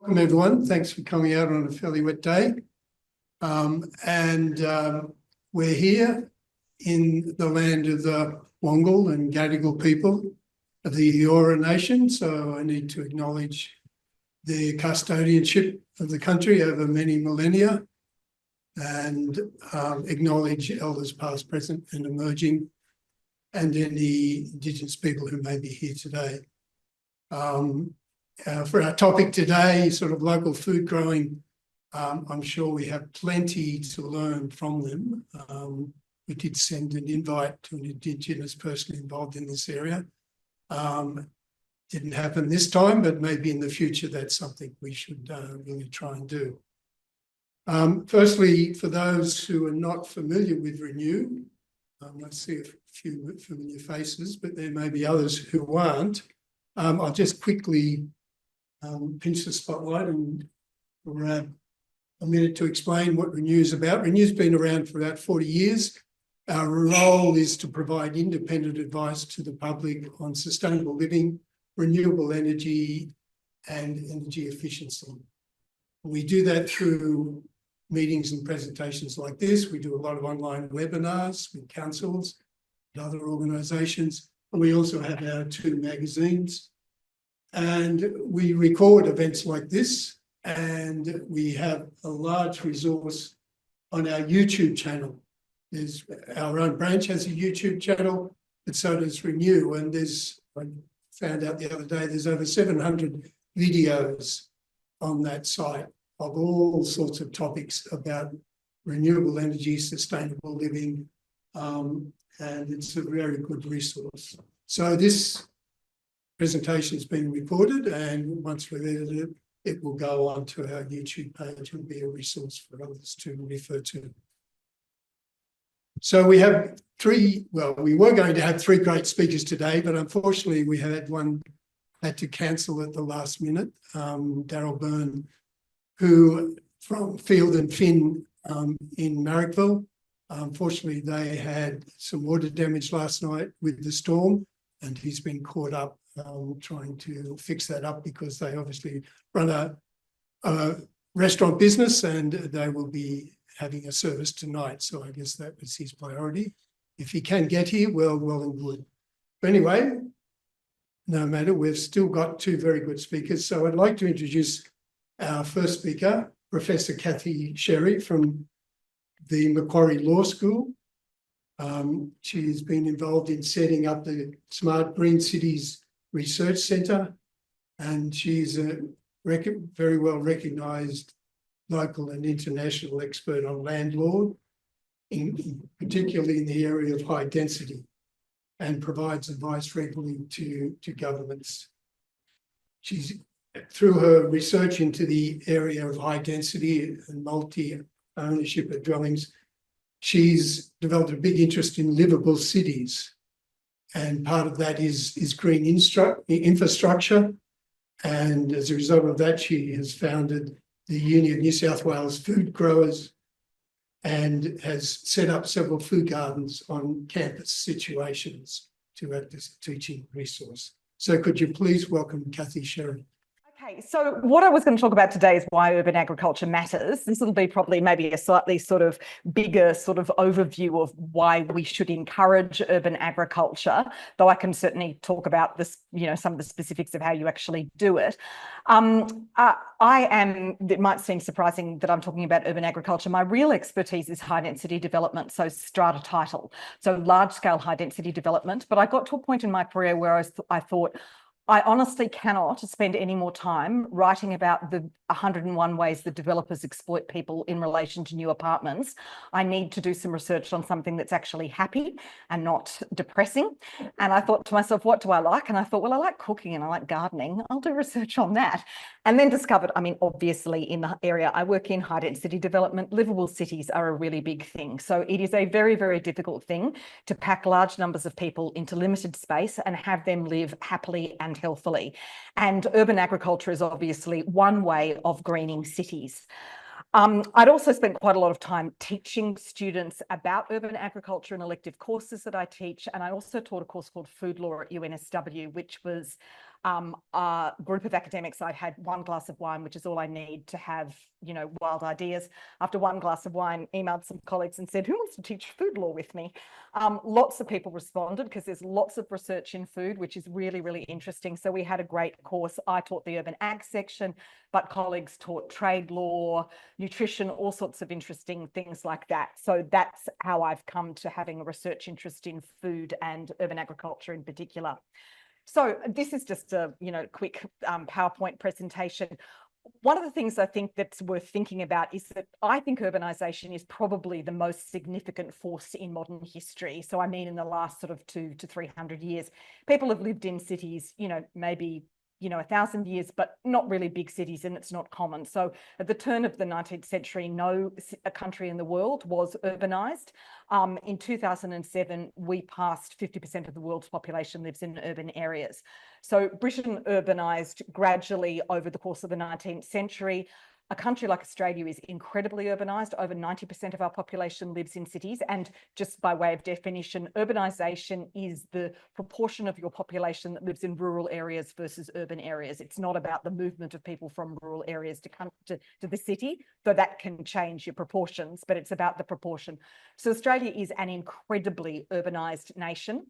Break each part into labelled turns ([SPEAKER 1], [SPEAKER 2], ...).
[SPEAKER 1] Welcome everyone. Thanks for coming out on a fairly wet day. We're here in the land of the Wangal and Gadigal people of the Eora Nation. So I need to acknowledge the custodianship of the country over many millennia and acknowledge elders past, present and emerging, and any Indigenous people who may be here today. For our topic today, sort of local food growing, I'm sure we have plenty to learn from them. We did send an invite to an Indigenous person involved in this area. Didn't happen this time, but maybe in the future that's something we should really try and do. Firstly, for those who are not familiar with Renew, I see a few familiar faces, but there may be others who aren't. I'll just quickly pinch the spotlight and grab a minute to explain what Renew is about. Renew's been around for about 40 years. Our role is to provide independent advice to the public on sustainable living, renewable energy and energy efficiency. We do that through meetings and presentations like this. We do a lot of online webinars with councils and other organisations. And we also have our 2 magazines. And we record events like this, and we have a large resource on our YouTube channel. There's our own branch has a YouTube channel, but so does Renew. And I found out the other day, there's over 700 videos on that site of all sorts of topics about renewable energy, sustainable living, and it's a very good resource. So this presentation has been recorded, and once we've edited it, it will go on to our YouTube page and be a resource for others to refer to. So we have we were going to have 3 great speakers today, but unfortunately we had to cancel at the last minute. Daryl Byrne, who from Field and Fin in Marrickville. Unfortunately, they had some water damage last night with the storm, and he's been caught up trying to fix that up because they obviously run a restaurant business and they will be having a service tonight. So I guess that was his priority. If he can get here, well and good. But anyway, no matter, we've still got 2 very good speakers. So I'd like to introduce our first speaker, Professor Kathy Sherry from the Macquarie Law School. She's been involved in setting up the Smart Green Cities Research Centre, and she's a very well recognised local and international expert on land law, particularly in the area of high density, and provides advice regularly to governments. Through her research into the area of high density and multi-ownership of dwellings, she's developed a big interest in livable cities. And part of that is green infrastructure. And as a result of that, she has founded the Union of New South Wales Food Growers and has set up several food gardens on campus situations to act as a teaching resource. So could you please welcome Kathy Sherry?
[SPEAKER 2] Okay, so what I was going to talk about today is why urban agriculture matters. This will be probably maybe a slightly sort of bigger sort of overview of why we should encourage urban agriculture, though I can certainly talk about this, some of the specifics of how you actually do it. It might seem surprising that I'm talking about urban agriculture. My real expertise is high density development, so strata title, so large scale high density development. But I got to a point in my career where I thought, I honestly cannot spend any more time writing about the 101 ways that developers exploit people in relation to new apartments. I need to do some research on something that's actually happy and not depressing. And I thought to myself, what do I like? And I thought, well, I like cooking and I like gardening. I'll do research on that. And then discovered, obviously in the area I work in, high density development, livable cities are a really big thing. So it is a very, very difficult thing to pack large numbers of people into limited space and have them live happily and healthily. And urban agriculture is obviously one way of greening cities. I'd also spent quite a lot of time teaching students about urban agriculture and elective courses that I teach. And I also taught a course called Food Law at UNSW, which was A group of academics, I had one glass of wine, which is all I need to have, you know, wild ideas. After one glass of wine, emailed some colleagues and said, who wants to teach food law with me? Lots of people responded because there's lots of research in food, which is really, really interesting. So we had a great course. I taught the urban ag section, but colleagues taught trade law, nutrition, all sorts of interesting things like that. So that's how I've come to having a research interest in food and urban agriculture in particular. So this is just a, you know, quick PowerPoint presentation. One of the things I think that's worth thinking about is that I think urbanisation is probably the most significant force in modern history. So I mean, in the last sort of 200 to 300 years, people have lived in cities, you know, maybe 1,000 years, but not really big cities, and it's not common. So at the turn of the 19th century, no country in the world was urbanised. In 2007, we passed 50% of the world's population lives in urban areas. So Britain urbanised gradually over the course of the 19th century. A country like Australia is incredibly urbanised. Over 90% of our population lives in cities. And just by way of definition, urbanisation is the proportion of your population that lives in rural areas versus urban areas. It's not about the movement of people from rural areas to come to the city, though that can change your proportions, but it's about the proportion. So Australia is an incredibly urbanised nation.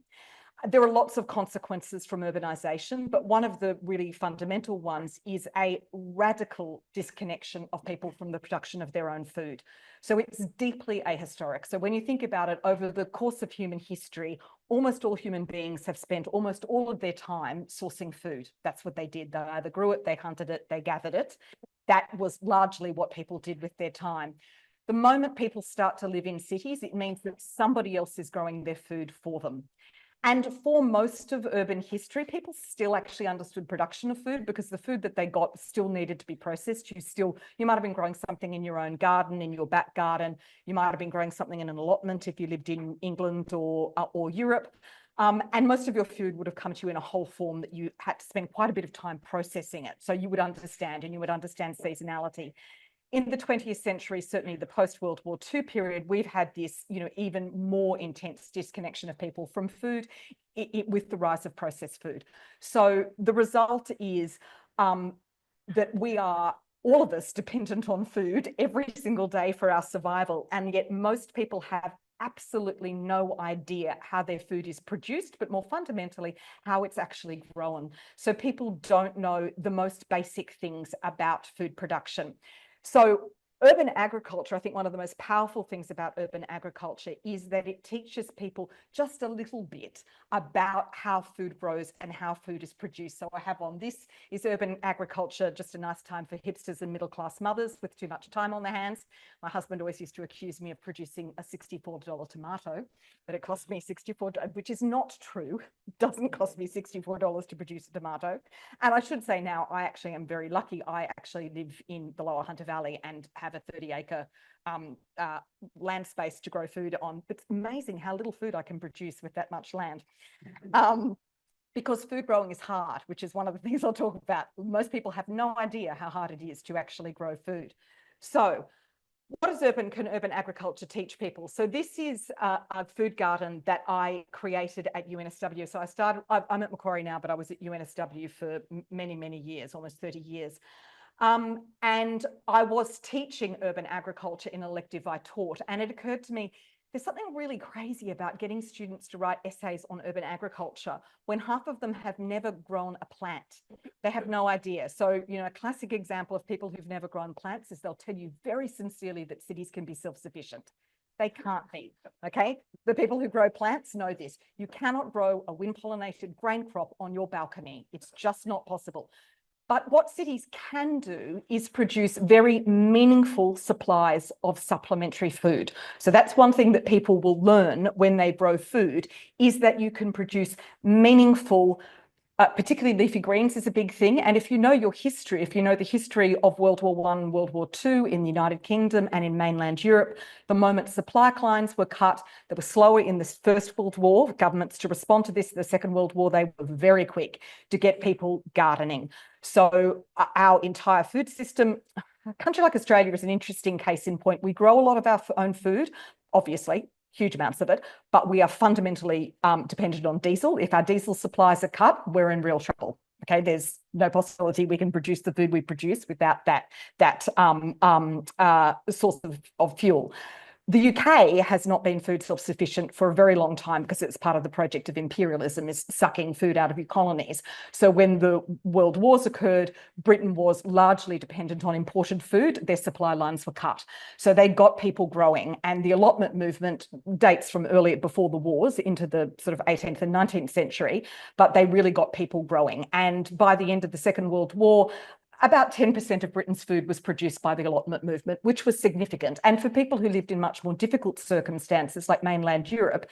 [SPEAKER 2] There are lots of consequences from urbanisation, but one of the really fundamental ones is a radical disconnection of people from the production of their own food. So it's deeply ahistoric. So when you think about it, over the course of human history, almost all human beings have spent almost all of their time sourcing food. That's what they did. They either grew it, they hunted it, they gathered it. That was largely what people did with their time. The moment people start to live in cities, it means that somebody else is growing their food for them. And for most of urban history, people still actually understood production of food because the food that they got still needed to be processed. You might have been growing something in your own garden, in your back garden. You might have been growing something in an allotment if you lived in England or Europe. And most of your food would have come to you in a whole form that you had to spend quite a bit of time processing it. So you would understand, and you would understand seasonality. In the 20th century, certainly the post-World War II period, we've had this, even more intense disconnection of people from food with the rise of processed food. So the result is that we are, all of us, dependent on food every single day for our survival. And yet most people have absolutely no idea how their food is produced, but more fundamentally, how it's actually grown. So people don't know the most basic things about food production. So urban agriculture, I think one of the most powerful things about urban agriculture is that it teaches people just a little bit about how food grows and how food is produced. So I have on this is urban agriculture, just a nice time for hipsters and middle-class mothers with too much time on their hands. My husband always used to accuse me of producing a $64 tomato, but it cost me $64, which is not true. It doesn't cost me $64 to produce a tomato. And I should say now, I actually am very lucky. I actually live in the Lower Hunter Valley and have a 30-acre land space to grow food on. It's amazing how little food I can produce with that much land. Because food growing is hard, which is one of the things I'll talk about. Most people have no idea how hard it is to actually grow food. So what can urban agriculture teach people? So this is a food garden that I created at UNSW. So I'm at Macquarie now, but I was at UNSW for many, many years, almost 30 years. And I was teaching urban agriculture in an elective I taught, and it occurred to me, there's something really crazy about getting students to write essays on urban agriculture when half of them have never grown a plant. They have no idea. So, a classic example of people who've never grown plants is they'll tell you very sincerely that cities can be self-sufficient. They can't be, okay? The people who grow plants know this. You cannot grow a wind-pollinated grain crop on your balcony. It's just not possible. But what cities can do is produce very meaningful supplies of supplementary food. So that's one thing that people will learn when they grow food, is that you can produce meaningful, particularly leafy greens is a big thing. And if you know your history, if you know the history of World War I, World War II in the United Kingdom and in mainland Europe, the moment supply lines were cut, they were slower in the First World War, governments to respond to this. The Second World War, they were very quick to get people gardening. So our entire food system, a country like Australia is an interesting case in point. We grow a lot of our own food, obviously, huge amounts of it, but we are fundamentally dependent on diesel. If our diesel supplies are cut, we're in real trouble. Okay, there's no possibility we can produce the food we produce without that source of fuel. The UK has not been food self-sufficient for a very long time because it's part of the project of imperialism, is sucking food out of your colonies. So when the world wars occurred, Britain was largely dependent on imported food. Their supply lines were cut. So they got people growing, and the allotment movement dates from earlier, before the wars, into the sort of 18th and 19th century, but they really got people growing. And by the end of the Second World War, about 10% of Britain's food was produced by the allotment movement, which was significant. And for people who lived in much more difficult circumstances, like mainland Europe,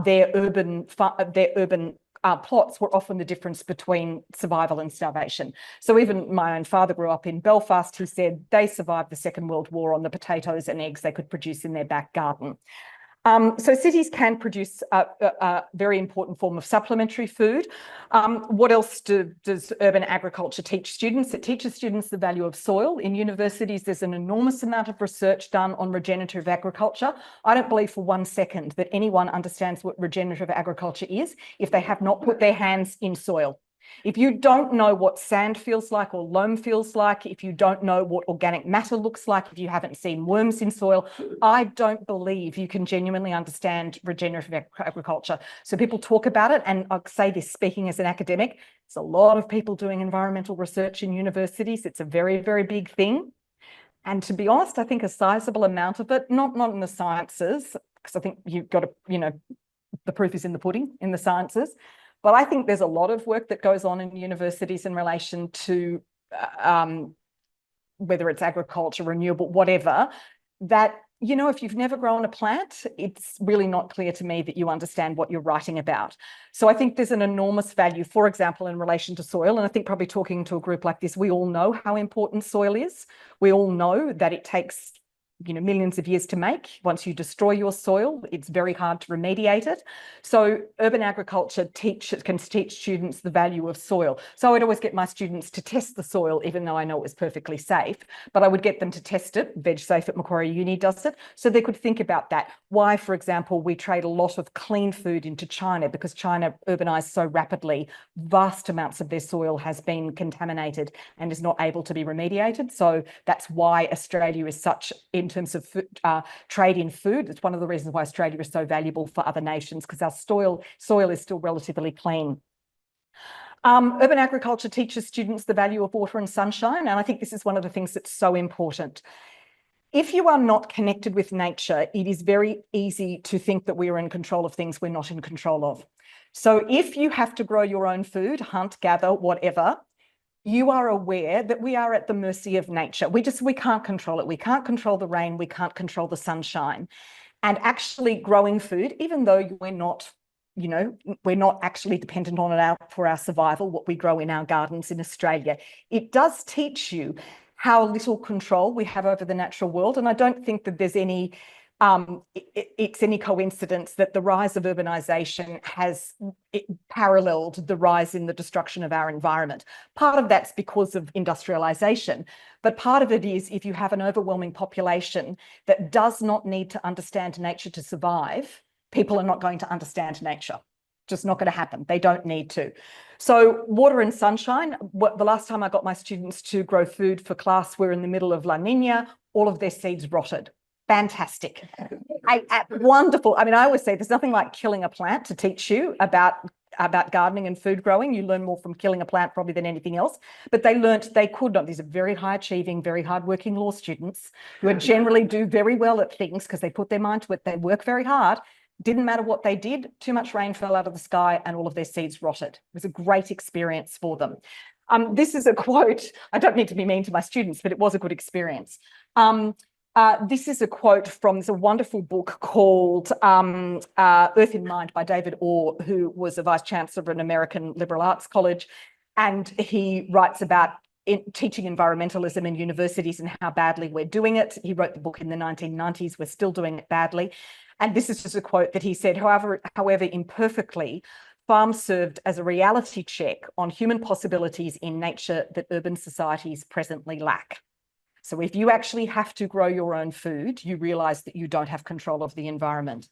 [SPEAKER 2] their urban plots were often the difference between survival and starvation. So even my own father grew up in Belfast. He said they survived the Second World War on the potatoes and eggs they could produce in their back garden. So cities can produce a very important form of supplementary food. What else does urban agriculture teach students? It teaches students the value of soil. In universities, there's an enormous amount of research done on regenerative agriculture. I don't believe for 1 second that anyone understands what regenerative agriculture is if they have not put their hands in soil. If you don't know what sand feels like or loam feels like, if you don't know what organic matter looks like, if you haven't seen worms in soil, I don't believe you can genuinely understand regenerative agriculture. So people talk about it, and I'll say this speaking as an academic, there's a lot of people doing environmental research in universities. It's a very, very big thing. And to be honest, I think a sizable amount of it, not in the sciences, because I think you've got to, the proof is in the pudding in the sciences. But I think there's a lot of work that goes on in universities in relation to whether it's agriculture, renewable, whatever, that, if you've never grown a plant, it's really not clear to me that you understand what you're writing about. So I think there's an enormous value, for example, in relation to soil. And I think probably talking to a group like this, we all know how important soil is. We all know that it takes millions of years to make. Once you destroy your soil, it's very hard to remediate it. So urban agriculture can teach students the value of soil. So I would always get my students to test the soil, even though I know it was perfectly safe, but I would get them to test it. VegSafe at Macquarie Uni does it. So they could think about that. Why, for example, we trade a lot of clean food into China, because China urbanized so rapidly, vast amounts of their soil has been contaminated and is not able to be remediated. So that's why Australia is such, in terms of food, trade in food, it's one of the reasons why Australia is so valuable for other nations, because our soil is still relatively clean. Urban agriculture teaches students the value of water and sunshine, and I think this is one of the things that's so important. If you are not connected with nature, it is very easy to think that we are in control of things we're not in control of. So if you have to grow your own food, hunt, gather, whatever, you are aware that we are at the mercy of nature. We can't control it. We can't control the rain. We can't control the sunshine. And actually growing food, even though we're not actually dependent on it for our survival, what we grow in our gardens in Australia, it does teach you how little control we have over the natural world. And I don't think that there's any coincidence that the rise of urbanization has paralleled the rise in the destruction of our environment. Part of that's because of industrialization, but part of it is if you have an overwhelming population that does not need to understand nature to survive, people are not going to understand nature. Just not going to happen. They don't need to. So water and sunshine. The last time I got my students to grow food for class, we're in the middle of La Nina. All of their seeds rotted. Fantastic. Wonderful. I mean, I always say there's nothing like killing a plant to teach you about gardening and food growing. You learn more from killing a plant probably than anything else. But they learnt they could not. These are very high achieving, very hardworking law students who generally do very well at things because they put their mind to it. They work very hard. Didn't matter what they did. Too much rain fell out of the sky and all of their seeds rotted. It was a great experience for them. This is a quote. I don't need to be mean to my students, but it was a good experience. This is a quote from a wonderful book called Earth in Mind by David Orr, who was a vice chancellor of an American liberal arts college. And he writes about teaching environmentalism in universities and how badly we're doing it. He wrote the book in the 1990s. We're still doing it badly. And this is just a quote that he said, however imperfectly, farms served as a reality check on human possibilities in nature that urban societies presently lack. So if you actually have to grow your own food, you realize that you don't have control of the environment.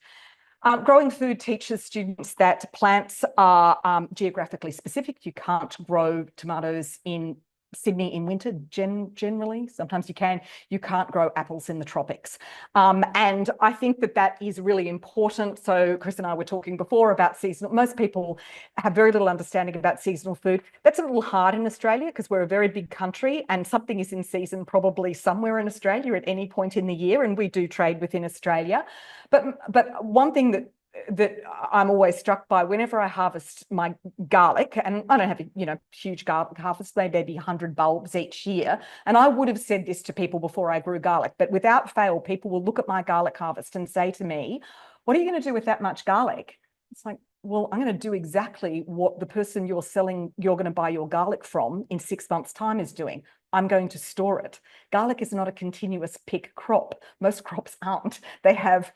[SPEAKER 2] Growing food teaches students that plants are geographically specific. You can't grow tomatoes in Sydney in winter generally. Sometimes you can. You can't grow apples in the tropics. And I think that that is really important. So Chris and I were talking before about seasonal. Most people have very little understanding about seasonal food. That's a little hard in Australia because we're a very big country and something is in season probably somewhere in Australia at any point in the year, and we do trade within Australia. But one thing that I'm always struck by whenever I harvest my garlic, and I don't have a huge garlic harvest, maybe 100 bulbs each year, and I would have said this to people before I grew garlic, but without fail, people will look at my garlic harvest and say to me, what are you going to do with that much garlic? It's like, well, I'm going to do exactly what the person you're going to buy your garlic from in 6 months' time is doing. I'm going to store it. Garlic is not a continuous pick crop. Most crops aren't. They have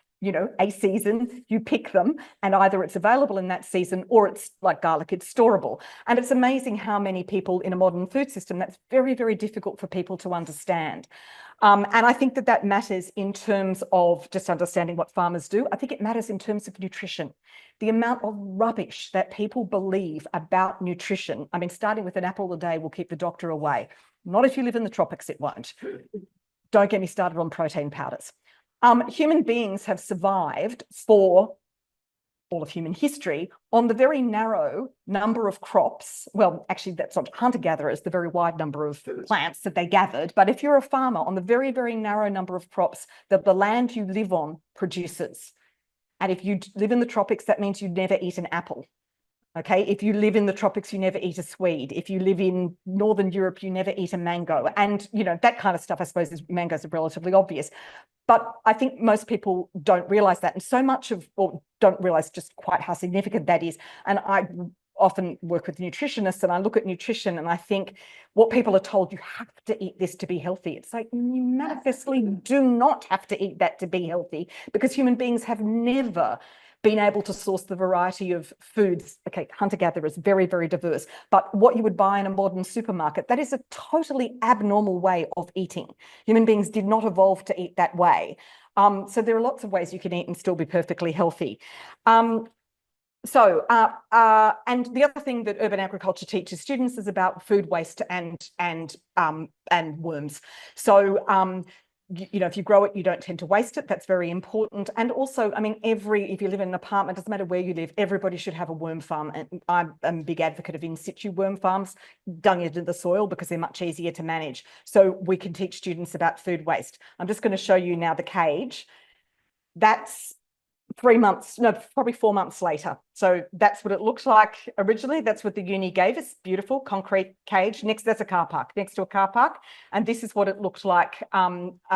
[SPEAKER 2] a season, you pick them, and either it's available in that season or it's like garlic, it's storable. And it's amazing how many people in a modern food system, that's very, very difficult for people to understand. And I think that that matters in terms of just understanding what farmers do. I think it matters in terms of nutrition. The amount of rubbish that people believe about nutrition. I mean, starting with an apple a day will keep the doctor away. Not if you live in the tropics, it won't. Don't get me started on protein powders. Human beings have survived for all of human history on the very narrow number of crops. Well, actually, that's not hunter-gatherers, the very wide number of plants that they gathered. But if you're a farmer, on the very, very narrow number of crops that the land you live on produces. And if you live in the tropics, that means you never eat an apple. Okay, if you live in the tropics, you never eat a swede. If you live in Northern Europe, you never eat a mango. And, that kind of stuff, I suppose, mangoes are relatively obvious. But I think most people don't realize that. And so much or don't realize just quite how significant that is. And I often work with nutritionists and I look at nutrition and I think what people are told, you have to eat this to be healthy. It's like, you manifestly do not have to eat that to be healthy because human beings have never been able to source the variety of foods. Okay, hunter-gatherers, very, very diverse. But what you would buy in a modern supermarket, that is a totally abnormal way of eating. Human beings did not evolve to eat that way. So there are lots of ways you can eat and still be perfectly healthy. And the other thing that urban agriculture teaches students is about food waste and worms. So if you grow it, you don't tend to waste it. That's very important. And also, I mean, if you live in an apartment, doesn't matter where you live, everybody should have a worm farm. And I'm a big advocate of in situ worm farms, dung into the soil because they're much easier to manage. So we can teach students about food waste. I'm just going to show you now the cage. That's 3 months, no, probably 4 months later. So that's what it looked like originally. That's what the uni gave us. Beautiful concrete cage. Next, that's a car park, next to a car park. And this is what it looked like probably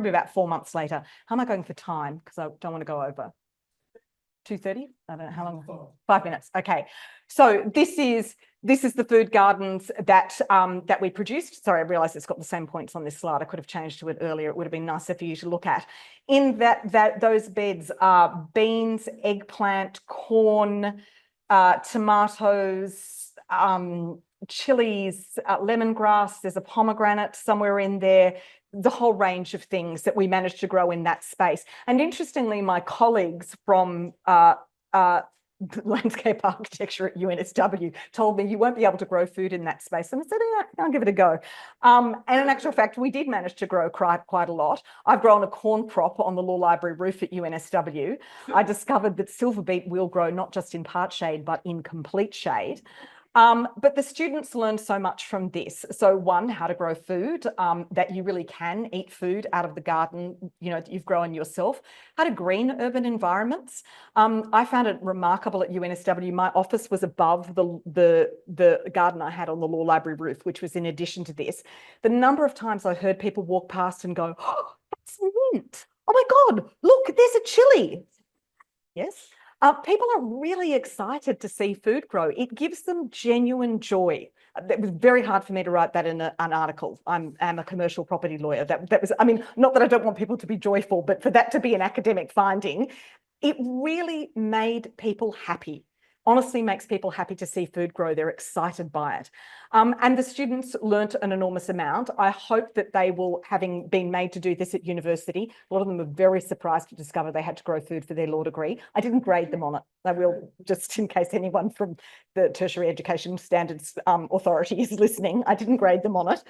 [SPEAKER 2] about 4 months later. How am I going for time? Because I don't want to go over. 2:30? I don't know how long. 5 minutes. Okay. So this is the food gardens that we produced. Sorry, I realized it's got the same points on this slide. I could have changed to it earlier. It would have been nicer for you to look at. In those beds are beans, eggplant, corn, tomatoes, chilies, lemongrass. There's a pomegranate somewhere in there. The whole range of things that we managed to grow in that space. And interestingly, my colleagues from landscape architecture at UNSW told me you won't be able to grow food in that space. And I said, I'll give it a go. And in actual fact, we did manage to grow quite a lot. I've grown a corn crop on the law library roof at UNSW. I discovered that silver beet will grow not just in part shade, but in complete shade. But the students learned so much from this. So one, how to grow food, that you really can eat food out of the garden, that you've grown yourself, how to green urban environments. I found it remarkable at UNSW. My office was above the garden I had on the law library roof, which was in addition to this. The number of times I heard people walk past and go, oh, that's mint. Oh my God, look, there's a chili. Yes. People are really excited to see food grow. It gives them genuine joy. It was very hard for me to write that in an article. I'm a commercial property lawyer. That was, I mean, not that I don't want people to be joyful, but for that to be an academic finding, it really made people happy. honestly makes people happy to see food grow. They're excited by it. And the students learnt an enormous amount. I hope that they will, having been made to do this at university, a lot of them are very surprised to discover they had to grow food for their law degree. I didn't grade them on it. I will, just in case anyone from the Tertiary Education Standards Authority is listening, I didn't grade them on it.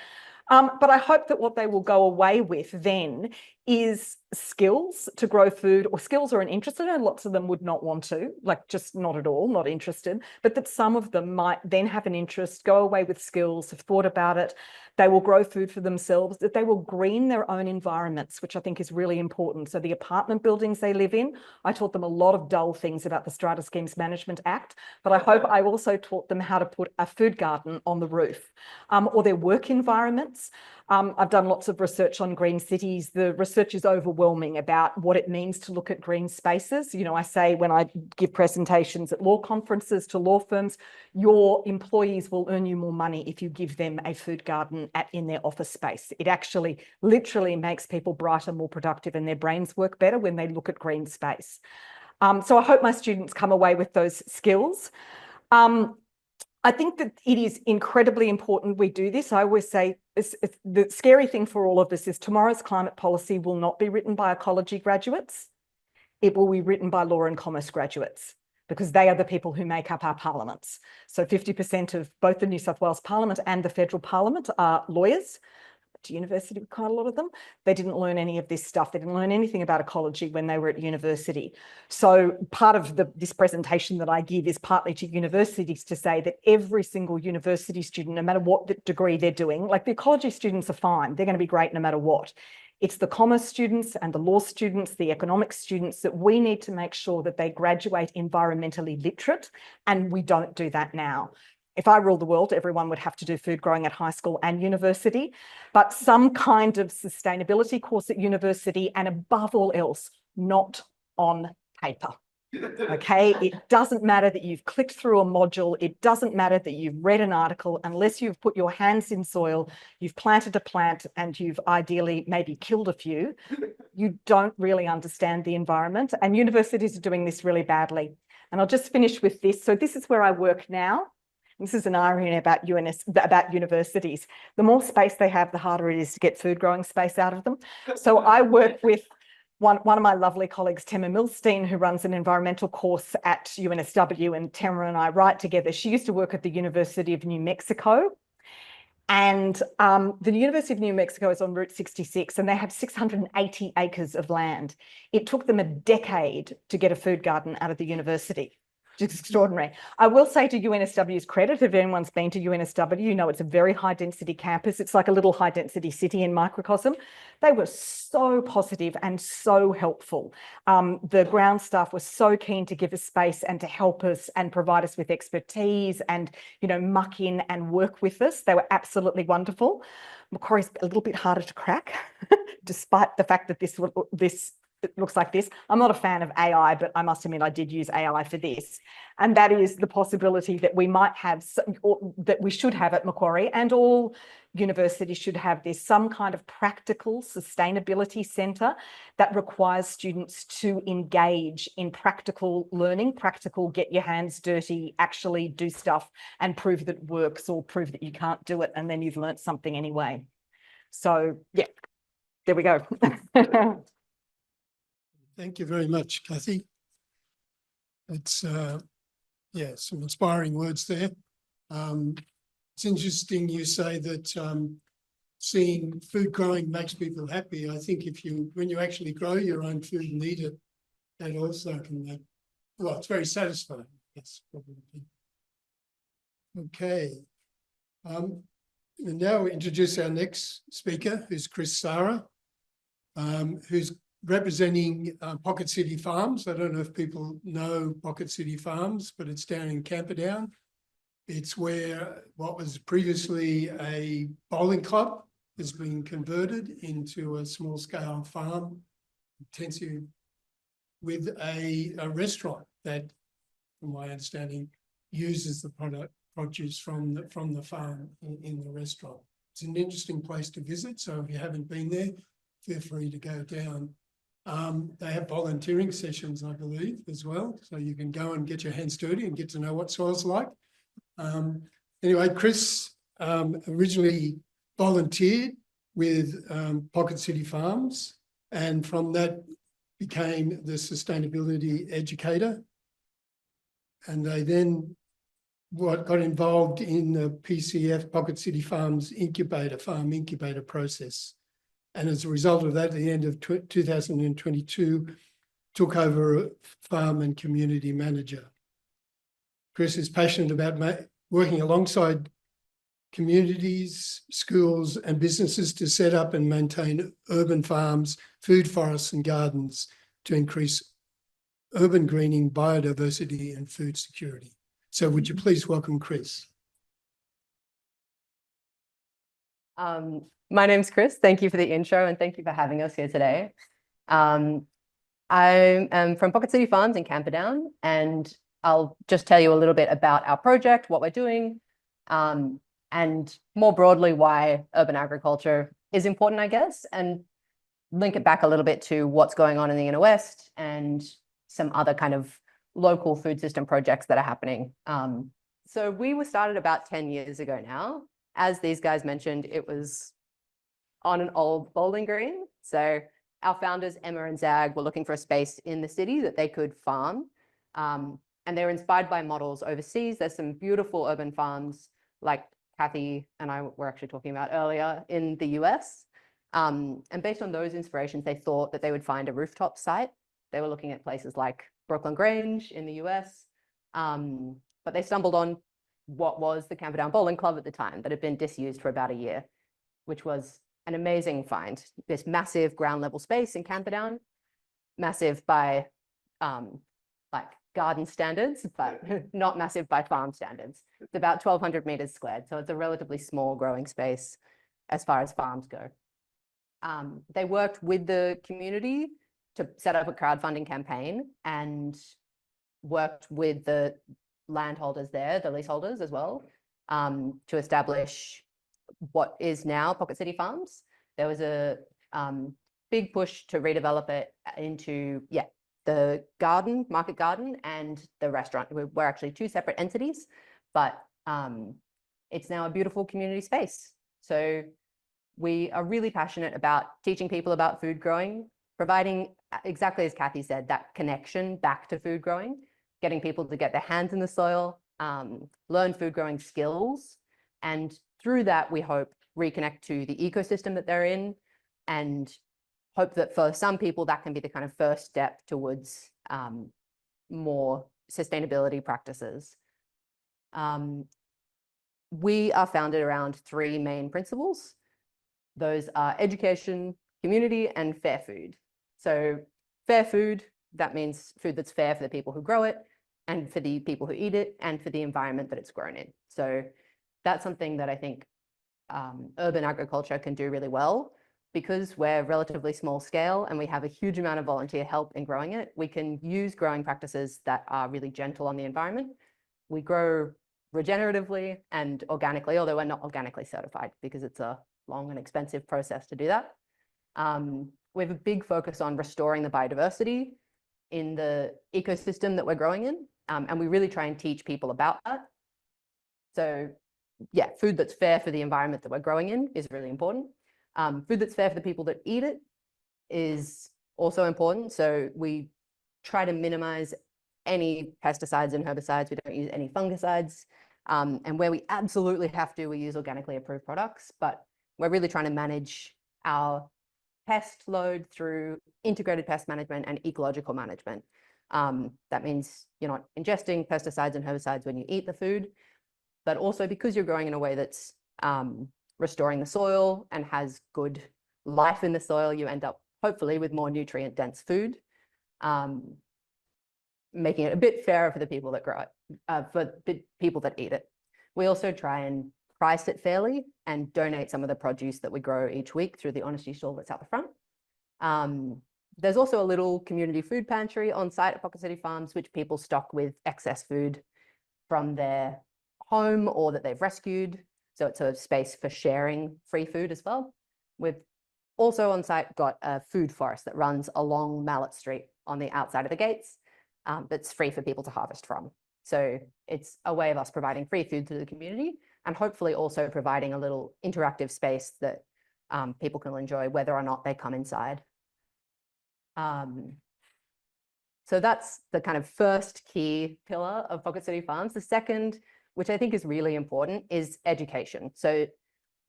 [SPEAKER 2] But I hope that what they will go away with then is skills to grow food, or skills or an interest. I know lots of them would not want to, like just not at all, not interested, but that some of them might then have an interest, go away with skills, have thought about it. They will grow food for themselves, that they will green their own environments, which I think is really important. So the apartment buildings they live in, I taught them a lot of dull things about the Strata Schemes Management Act, but I hope I also taught them how to put a food garden on the roof, or their work environments. I've done lots of research on green cities. The research is overwhelming about what it means to look at green spaces. You know, I say when I give presentations at law conferences to law firms, your employees will earn you more money if you give them a food garden in their office space. It actually literally makes people brighter, more productive, and their brains work better when they look at green space. So I hope my students come away with those skills. I think that it is incredibly important we do this. I always say the scary thing for all of this is tomorrow's climate policy will not be written by ecology graduates. It will be written by law and commerce graduates, because they are the people who make up our parliaments. So 50% of both the New South Wales Parliament and the federal parliament are lawyers. To university with quite a lot of them. They didn't learn any of this stuff. They didn't learn anything about ecology when they were at university. So part of this presentation that I give is partly to universities to say that every single university student, no matter what degree they're doing, like the ecology students are fine. They're going to be great no matter what. It's the commerce students and the law students, the economics students, that we need to make sure that they graduate environmentally literate, and we don't do that now. If I ruled the world, everyone would have to do food growing at high school and university, but some kind of sustainability course at university, and above all else, not on paper. Okay, it doesn't matter that you've clicked through a module. It doesn't matter that you've read an article, unless you've put your hands in soil, you've planted a plant, and you've ideally maybe killed a few. You don't really understand the environment, and universities are doing this really badly. And I'll just finish with this. So this is where I work now. This is an irony about universities. The more space they have, the harder it is to get food growing space out of them. So I work with one of my lovely colleagues, Tema Milstein, who runs an environmental course at UNSW, and Tema and I write together. She used to work at the University of New Mexico. And the University of New Mexico is on Route 66, and they have 680 acres of land. It took them a decade to get a food garden out of the university. It's extraordinary. I will say, to UNSW's credit, if anyone's been to UNSW, you know it's a very high density campus. It's like a little high density city in microcosm. They were so positive and so helpful. The ground staff was so keen to give us space and to help us and provide us with expertise and, you know, muck in and work with us. They were absolutely wonderful. Macquarie's a little bit harder to crack, despite the fact that it looks like this. I'm not a fan of AI, but I must admit I did use AI for this. And that is the possibility that we might have, or that we should have at Macquarie, and all universities should have this, some kind of practical sustainability centre that requires students to engage in practical learning, practical get your hands dirty, actually do stuff and prove that it works, or prove that you can't do it and then you've learnt something anyway. So yeah, there we go.
[SPEAKER 1] Thank you very much, Kathy. It's, yeah, some inspiring words there. It's interesting you say that seeing food growing makes people happy. I think when you actually grow your own food and eat it, that also can make, well, it's very satisfying. Yes, probably. Okay. And now we introduce our next speaker, who's Chris Sara, who's representing Pocket City Farms. I don't know if people know Pocket City Farms, but it's down in Camperdown. It's where what was previously a bowling club has been converted into a small-scale farm, intensive, with a restaurant that, from my understanding, uses the produce from the farm in the restaurant. It's an interesting place to visit, so if you haven't been there, feel free to go down They have volunteering sessions, I believe, as well. So you can go and get your hands dirty and get to know what soil's like. Anyway, Chris originally volunteered with Pocket City Farms, and from that became the sustainability educator. And they then got involved in the PCF, Pocket City Farms farm incubator process. And as a result of that, at the end of 2022, took over farm and community manager. Chris is passionate about working alongside communities, schools and businesses to set up and maintain urban farms, food forests and gardens to increase urban greening, biodiversity and food security. So would you please welcome Chris?
[SPEAKER 3] My name's Chris. Thank you for the intro and thank you for having us here today. I am from Pocket City Farms in Camperdown, and I'll just tell you a little bit about our project, what we're doing, and more broadly why urban agriculture is important, I guess, and link it back a little bit to what's going on in the Inner West and some other kind of local food system projects that are happening. So we were started about 10 years ago now. As these guys mentioned, it was on an old bowling green. So our founders, Emma and Zag, were looking for a space in the city that they could farm. And they were inspired by models overseas. There's some beautiful urban farms like Kathy and I were actually talking about earlier in the US. And based on those inspirations, they thought that they would find a rooftop site. They were looking at places like Brooklyn Grange in the US. But they stumbled on what was the Camperdown Bowling Club at the time that had been disused for about a year, which was an amazing find. This massive ground level space in Camperdown, massive by like garden standards, but not massive by farm standards. It's about 1,200 meters squared. So it's a relatively small growing space as far as farms go. They worked with the community to set up a crowdfunding campaign and worked with the landholders there, the leaseholders as well, to establish what is now Pocket City Farms. There was a big push to redevelop it into, the garden, market garden, and the restaurant. We're actually two separate entities, but it's now a beautiful community space. So we are really passionate about teaching people about food growing, providing, exactly as Kathy said, that connection back to food growing, getting people to get their hands in the soil, learn food growing skills, and through that, we hope reconnect to the ecosystem that they're in, and hope that for some people, that can be the kind of first step towards more sustainability practices. We are founded around three main principles. Those are education, community, and fair food. So fair food, that means food that's fair for the people who grow it, and for the people who eat it, and for the environment that it's grown in. So that's something that I think urban agriculture can do really well, because we're relatively small scale and we have a huge amount of volunteer help in growing it. We can use growing practices that are really gentle on the environment. We grow regeneratively and organically, although we're not organically certified because it's a long and expensive process to do that. We have a big focus on restoring the biodiversity in the ecosystem that we're growing in. And we really try and teach people about that. So yeah, food that's fair for the environment that we're growing in is really important. Food that's fair for the people that eat it is also important. So we try to minimize any pesticides and herbicides. We don't use any fungicides. And where we absolutely have to, we use organically approved products, but we're really trying to manage our pest load through integrated pest management and ecological management. That means you're not ingesting pesticides and herbicides when you eat the food, but also because you're growing in a way that's restoring the soil and has good life in the soil, you end up hopefully with more nutrient dense food, making it a bit fairer for the people that grow it, for the people that eat it. We also try and price it fairly and donate some of the produce that we grow each week through the Honesty stall that's out the front. There's also a little community food pantry on site at Pocket City Farms, which people stock with excess food from their home or that they've rescued. So it's a space for sharing free food as well. We've also on site got a food forest that runs along Mallet Street on the outside of the gates, that's free for people to harvest from. So it's a way of us providing free food to the community and hopefully also providing a little interactive space that people can enjoy whether or not they come inside. So that's the kind of first key pillar of Pocket City Farms. The second, which I think is really important, is education. So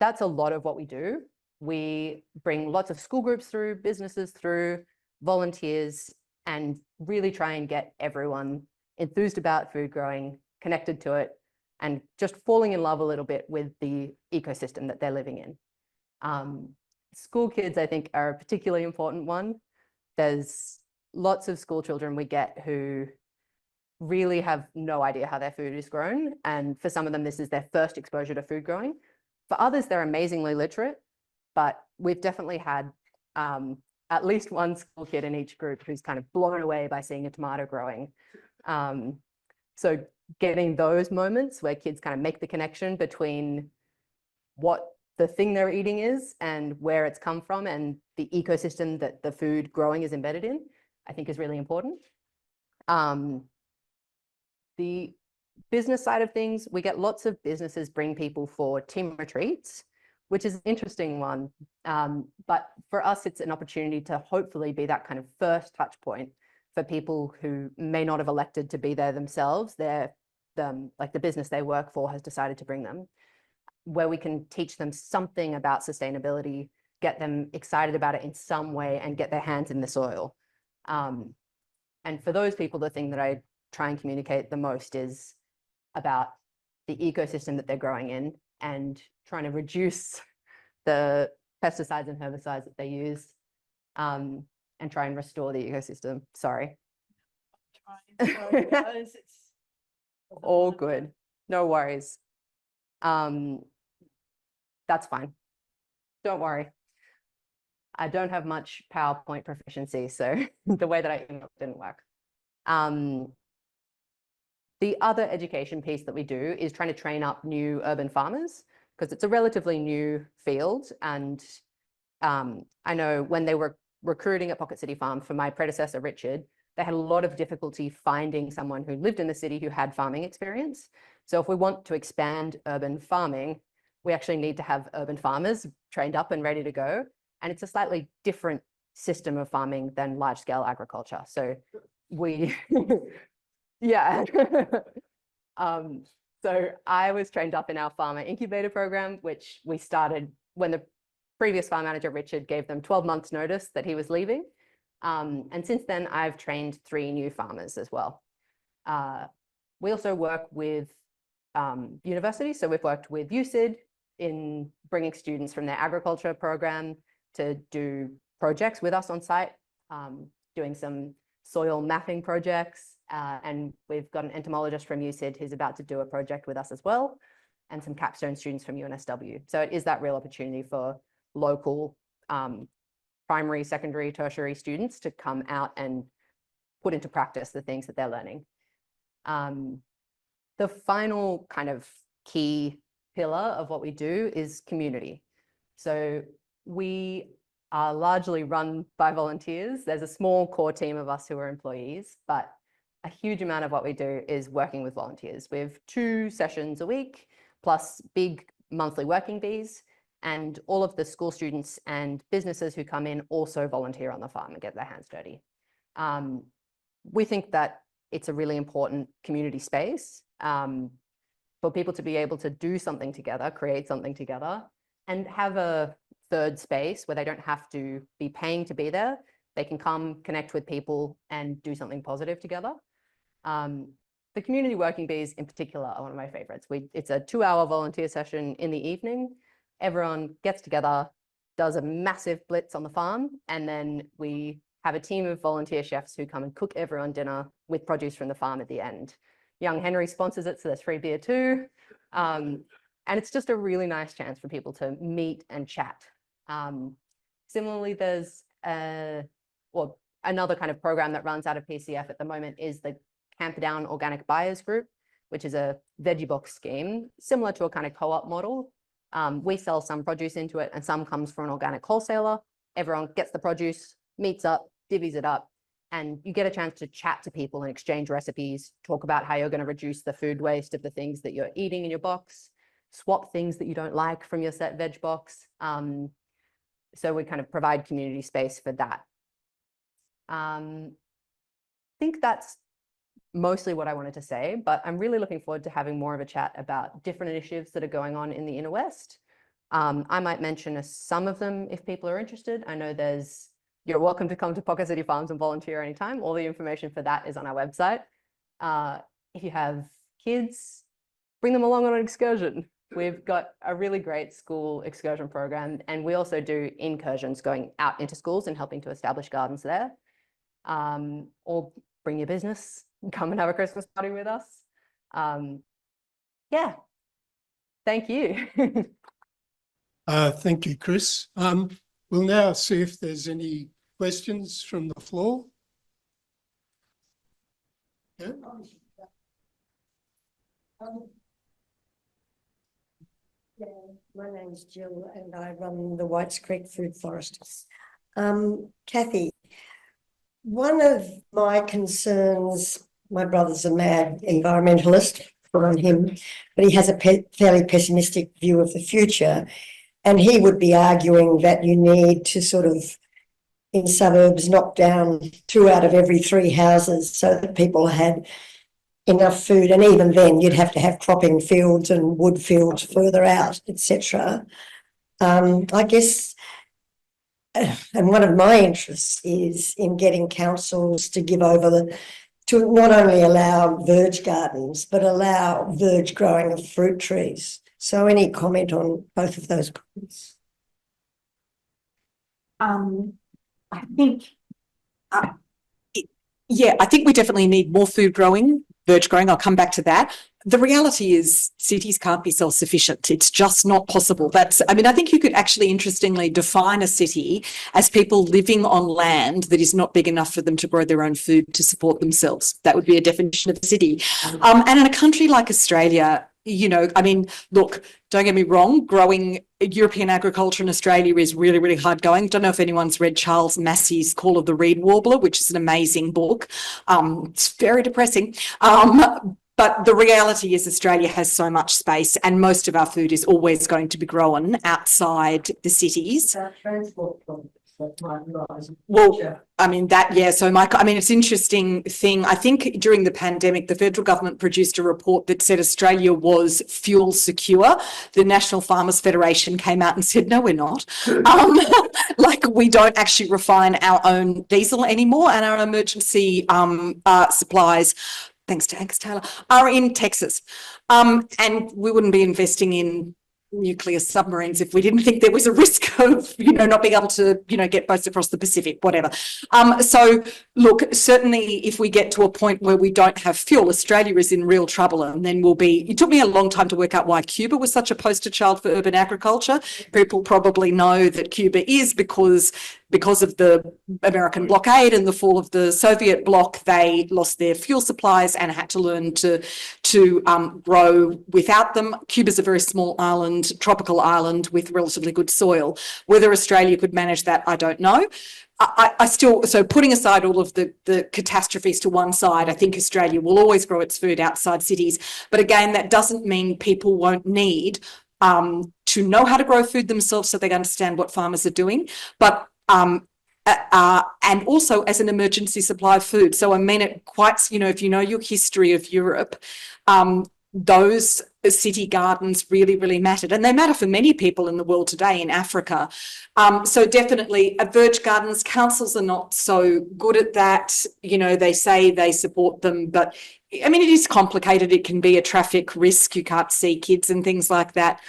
[SPEAKER 3] that's a lot of what we do. We bring lots of school groups through, businesses through, volunteers, and really try and get everyone enthused about food growing, connected to it, and just falling in love a little bit with the ecosystem that they're living in. School kids, I think, are a particularly important one. There's lots of school children we get who really have no idea how their food is grown. And for some of them, this is their first exposure to food growing. For others, they're amazingly literate, but we've definitely had at least one school kid in each group who's kind of blown away by seeing a tomato growing. So getting those moments where kids kind of make the connection between what the thing they're eating is and where it's come from and the ecosystem that the food growing is embedded in, I think is really important. The business side of things, we get lots of businesses bring people for team retreats, which is an interesting one. But for us, it's an opportunity to hopefully be that kind of first touch point for people who may not have elected to be there themselves. Like the business they work for has decided to bring them, where we can teach them something about sustainability, get them excited about it in some way and get their hands in the soil. And for those people, the thing that I try and communicate the most is about the ecosystem that they're growing in and trying to reduce the pesticides and herbicides that they use, and try and restore the ecosystem. Sorry. All good. No worries. That's fine. Don't worry. I don't have much PowerPoint proficiency, so the way that I emailed didn't work. The other education piece that we do is trying to train up new urban farmers, because it's a relatively new field. And I know when they were recruiting at Pocket City Farm for my predecessor, Richard, they had a lot of difficulty finding someone who lived in the city who had farming experience. So if we want to expand urban farming, we actually need to have urban farmers trained up and ready to go. And it's a slightly different system of farming than large scale agriculture. So we, yeah. So I was trained up in our farmer incubator program, which we started when the previous farm manager, Richard, gave them 12 months notice that he was leaving. And since then, I've trained 3 new farmers as well. We also work with universities. So we've worked with UCID in bringing students from their agriculture program to do projects with us on site, doing some soil mapping projects. And we've got an entomologist from UCID who's about to do a project with us as well, and some capstone students from UNSW. So it is that real opportunity for local primary, secondary, tertiary students to come out and put into practice the things that they're learning. The final kind of key pillar of what we do is community. So we are largely run by volunteers. There's a small core team of us who are employees, but a huge amount of what we do is working with volunteers. We have 2 sessions a week, plus big monthly working bees, and all of the school students and businesses who come in also volunteer on the farm and get their hands dirty. We think that it's a really important community space for people to be able to do something together, create something together, and have a third space where they don't have to be paying to be there. They can come connect with people and do something positive together. The community working bees in particular are one of my favorites. It's a 2-hour volunteer session in the evening. Everyone gets together, does a massive blitz on the farm, and then we have a team of volunteer chefs who come and cook everyone dinner with produce from the farm at the end. Young Henry sponsors it, so there's free beer too. And it's just a really nice chance for people to meet and chat. Similarly, there's another kind of program that runs out of PCF at the moment is the Camperdown Organic Buyers Group, which is a veggie box scheme, similar to a kind of co-op model. We sell some produce into it and some comes from an organic wholesaler. everyone gets the produce, meets up, divvies it up, and you get a chance to chat to people and exchange recipes, talk about how you're going to reduce the food waste of the things that you're eating in your box, swap things that you don't like from your set veg box. So we kind of provide community space for that. I think that's mostly what I wanted to say, but I'm really looking forward to having more of a chat about different initiatives that are going on in the Inner West. I might mention some of them if people are interested. I know you're welcome to come to Pocket City Farms and volunteer anytime. All the information for that is on our website. If you have kids, bring them along on an excursion. We've got a really great school excursion program, and we also do incursions going out into schools and helping to establish gardens there. Or bring your business, come and have a Christmas party with us. Yeah, thank you.
[SPEAKER 1] Thank you, Chris. We'll now see if there's any questions from the floor. Yeah.
[SPEAKER 4] Yeah, my name's Jill and I run the Whites Creek Food Forest. Kathy, one of my concerns, my brother's a mad environmentalist, on him, but he has a fairly pessimistic view of the future. And he would be arguing that you need to sort of, in suburbs, knock down 2 out of every 3 houses so that people had enough food. And even then, you'd have to have cropping fields and wood fields further out, etc. I guess, and one of my interests is in getting councils to give over to not only allow verge gardens, but allow verge growing of fruit trees. So any comment on both of those points?
[SPEAKER 5] I think, I think we definitely need more food growing, verge growing. I'll come back to that. The reality is cities can't be self-sufficient. It's just not possible. I think you could actually interestingly define a city as people living on land that is not big enough for them to grow their own food to support themselves. That would be a definition of a city. And in a country like Australia, look, don't get me wrong, growing European agriculture in Australia is really, really hard going. Don't know if anyone's read Charles Massey's Call of the Reed Warbler, which is an amazing book. It's very depressing. But the reality is Australia has so much space and most of our food is always going to be grown outside the cities. Well, it's an interesting thing. I think during the pandemic, the federal government produced a report that said Australia was fuel secure. The National Farmers Federation came out and said, no, we're not. We don't actually refine our own diesel anymore, and our emergency supplies, thanks to Angus Taylor, are in Texas. And we wouldn't be investing in nuclear submarines if we didn't think there was a risk of, not being able to, get boats across the Pacific, whatever. So look, certainly if we get to a point where we don't have fuel, Australia is in real trouble, and then it took me a long time to work out why Cuba was such a poster child for urban agriculture. People probably know that Cuba is because of the American blockade and the fall of the Soviet bloc, they lost their fuel supplies and had to learn to grow without them. Cuba's a very small island, tropical island with relatively good soil. Whether Australia could manage that, I don't know. So putting aside all of the catastrophes to one side, I think Australia will always grow its food outside cities. But again, that doesn't mean people won't need to know how to grow food themselves so they understand what farmers are doing. But and also as an emergency supply of food. So I mean it quite, if you know your history of Europe, those city gardens really, really mattered. And they matter for many people in the world today in Africa. So definitely verge gardens, councils are not so good at that. They say they support them, but it is complicated. It can be a traffic risk. You can't see kids and things like that.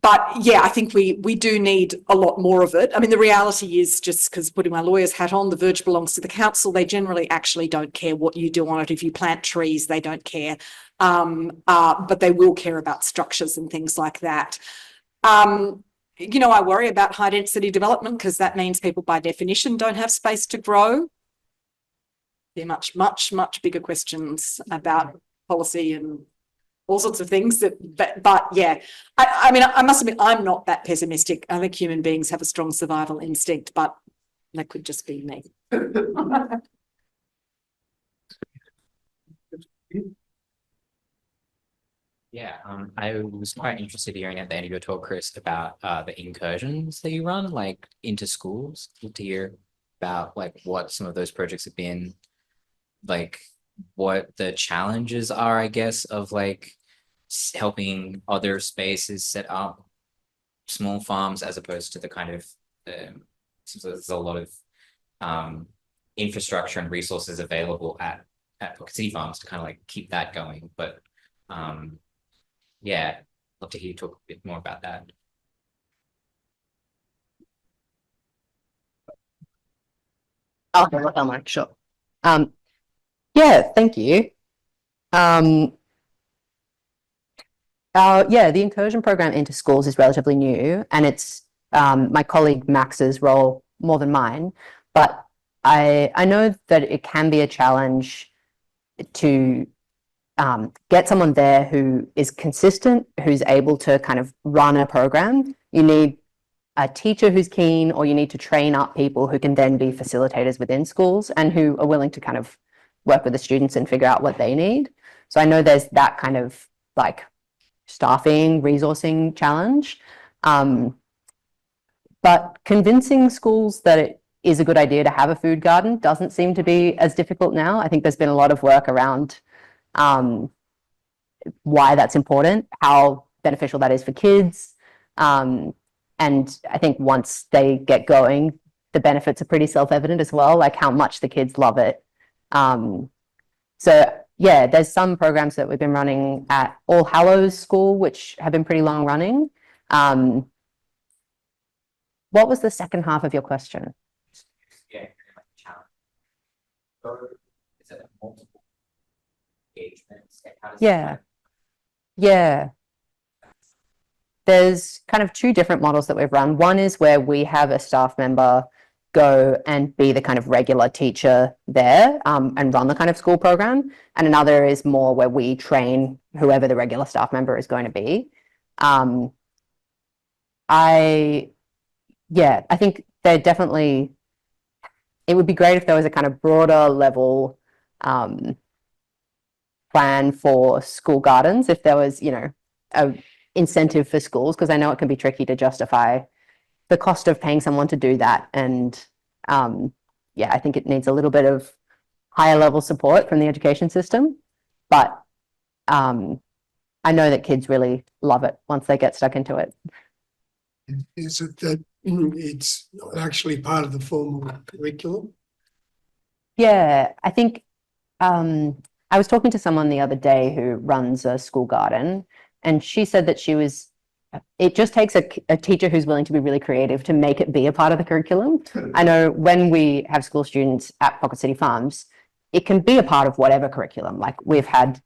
[SPEAKER 5] But yeah, I think we do need a lot more of it. The reality is, just because putting my lawyer's hat on, the verge belongs to the council. They generally actually don't care what you do on it. If you plant trees, they don't care. But they will care about structures and things like that. I worry about high density development because that means people by definition don't have space to grow. They're much, much, much bigger questions about policy and all sorts of things but yeah, I mean, I must admit, I'm not that pessimistic. I think human beings have a strong survival instinct, but that could just be me.
[SPEAKER 6] Yeah, I was quite interested hearing at the end of your talk, Chris, about the incursions that you run, like into schools. Good to hear about like what some of those projects have been, like what the challenges are, I guess, of like helping other spaces set up small farms as opposed to the kind of so there's a lot of infrastructure and resources available at Pocket City Farms to kind of like keep that going, but yeah, love to hear you talk a bit more about that.
[SPEAKER 3] Okay, look, I'm like, sure. Yeah, thank you. Yeah, the incursion program into schools is relatively new, and it's my colleague Max's role more than mine, but I know that it can be a challenge to get someone there who is consistent, who's able to kind of run a program. You need a teacher who's keen, or you need to train up people who can then be facilitators within schools and who are willing to kind of work with the students and figure out what they need. So I know there's that kind of like staffing, resourcing challenge. But convincing schools that it is a good idea to have a food garden doesn't seem to be as difficult now. I think there's been a lot of work around why that's important, how beneficial that is for kids. And I think once they get going, the benefits are pretty self-evident as well, like how much the kids love it. So yeah, there's some programs that we've been running at All Hallows School, which have been pretty long running. What was the second half of your question?
[SPEAKER 6] Yeah, challenge. Or is it multiple engagements? How does
[SPEAKER 3] Yeah. Yeah. There's kind of two different models that we've run. One is where we have a staff member go and be the kind of regular teacher there and run the kind of school program. And another is more where we train whoever the regular staff member is going to be. I think they're definitely, it would be great if there was a kind of broader level plan for school gardens, if there was, you know, a incentive for schools, because I know it can be tricky to justify the cost of paying someone to do that. And yeah, I think it needs a little bit of higher level support from the education system. But I know that kids really love it once they get stuck into it.
[SPEAKER 1] Is it that it's not actually part of the formal curriculum?
[SPEAKER 3] Yeah, I think I was talking to someone the other day who runs a school garden, and she said that it just takes a teacher who's willing to be really creative to make it be a part of the curriculum. I know when we have school students at Pocket City Farms, it can be a part of whatever curriculum. Like we've had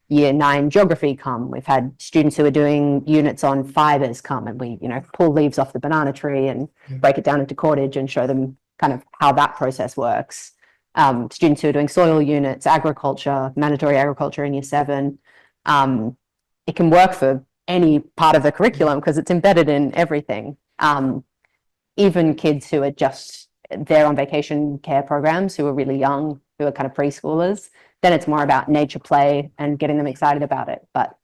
[SPEAKER 3] Year 9 geography come, we've had students who are doing units on fibers come, and we, you know, pull leaves off the banana tree and break it down into cordage and show them kind of how that process works. Students who are doing soil units, agriculture, mandatory agriculture in Year 7. It can work for any part of the curriculum because it's embedded in everything. Even kids who are just there on vacation care programs, who are really young, who are kind of preschoolers, then it's more about nature play and getting them excited about it. But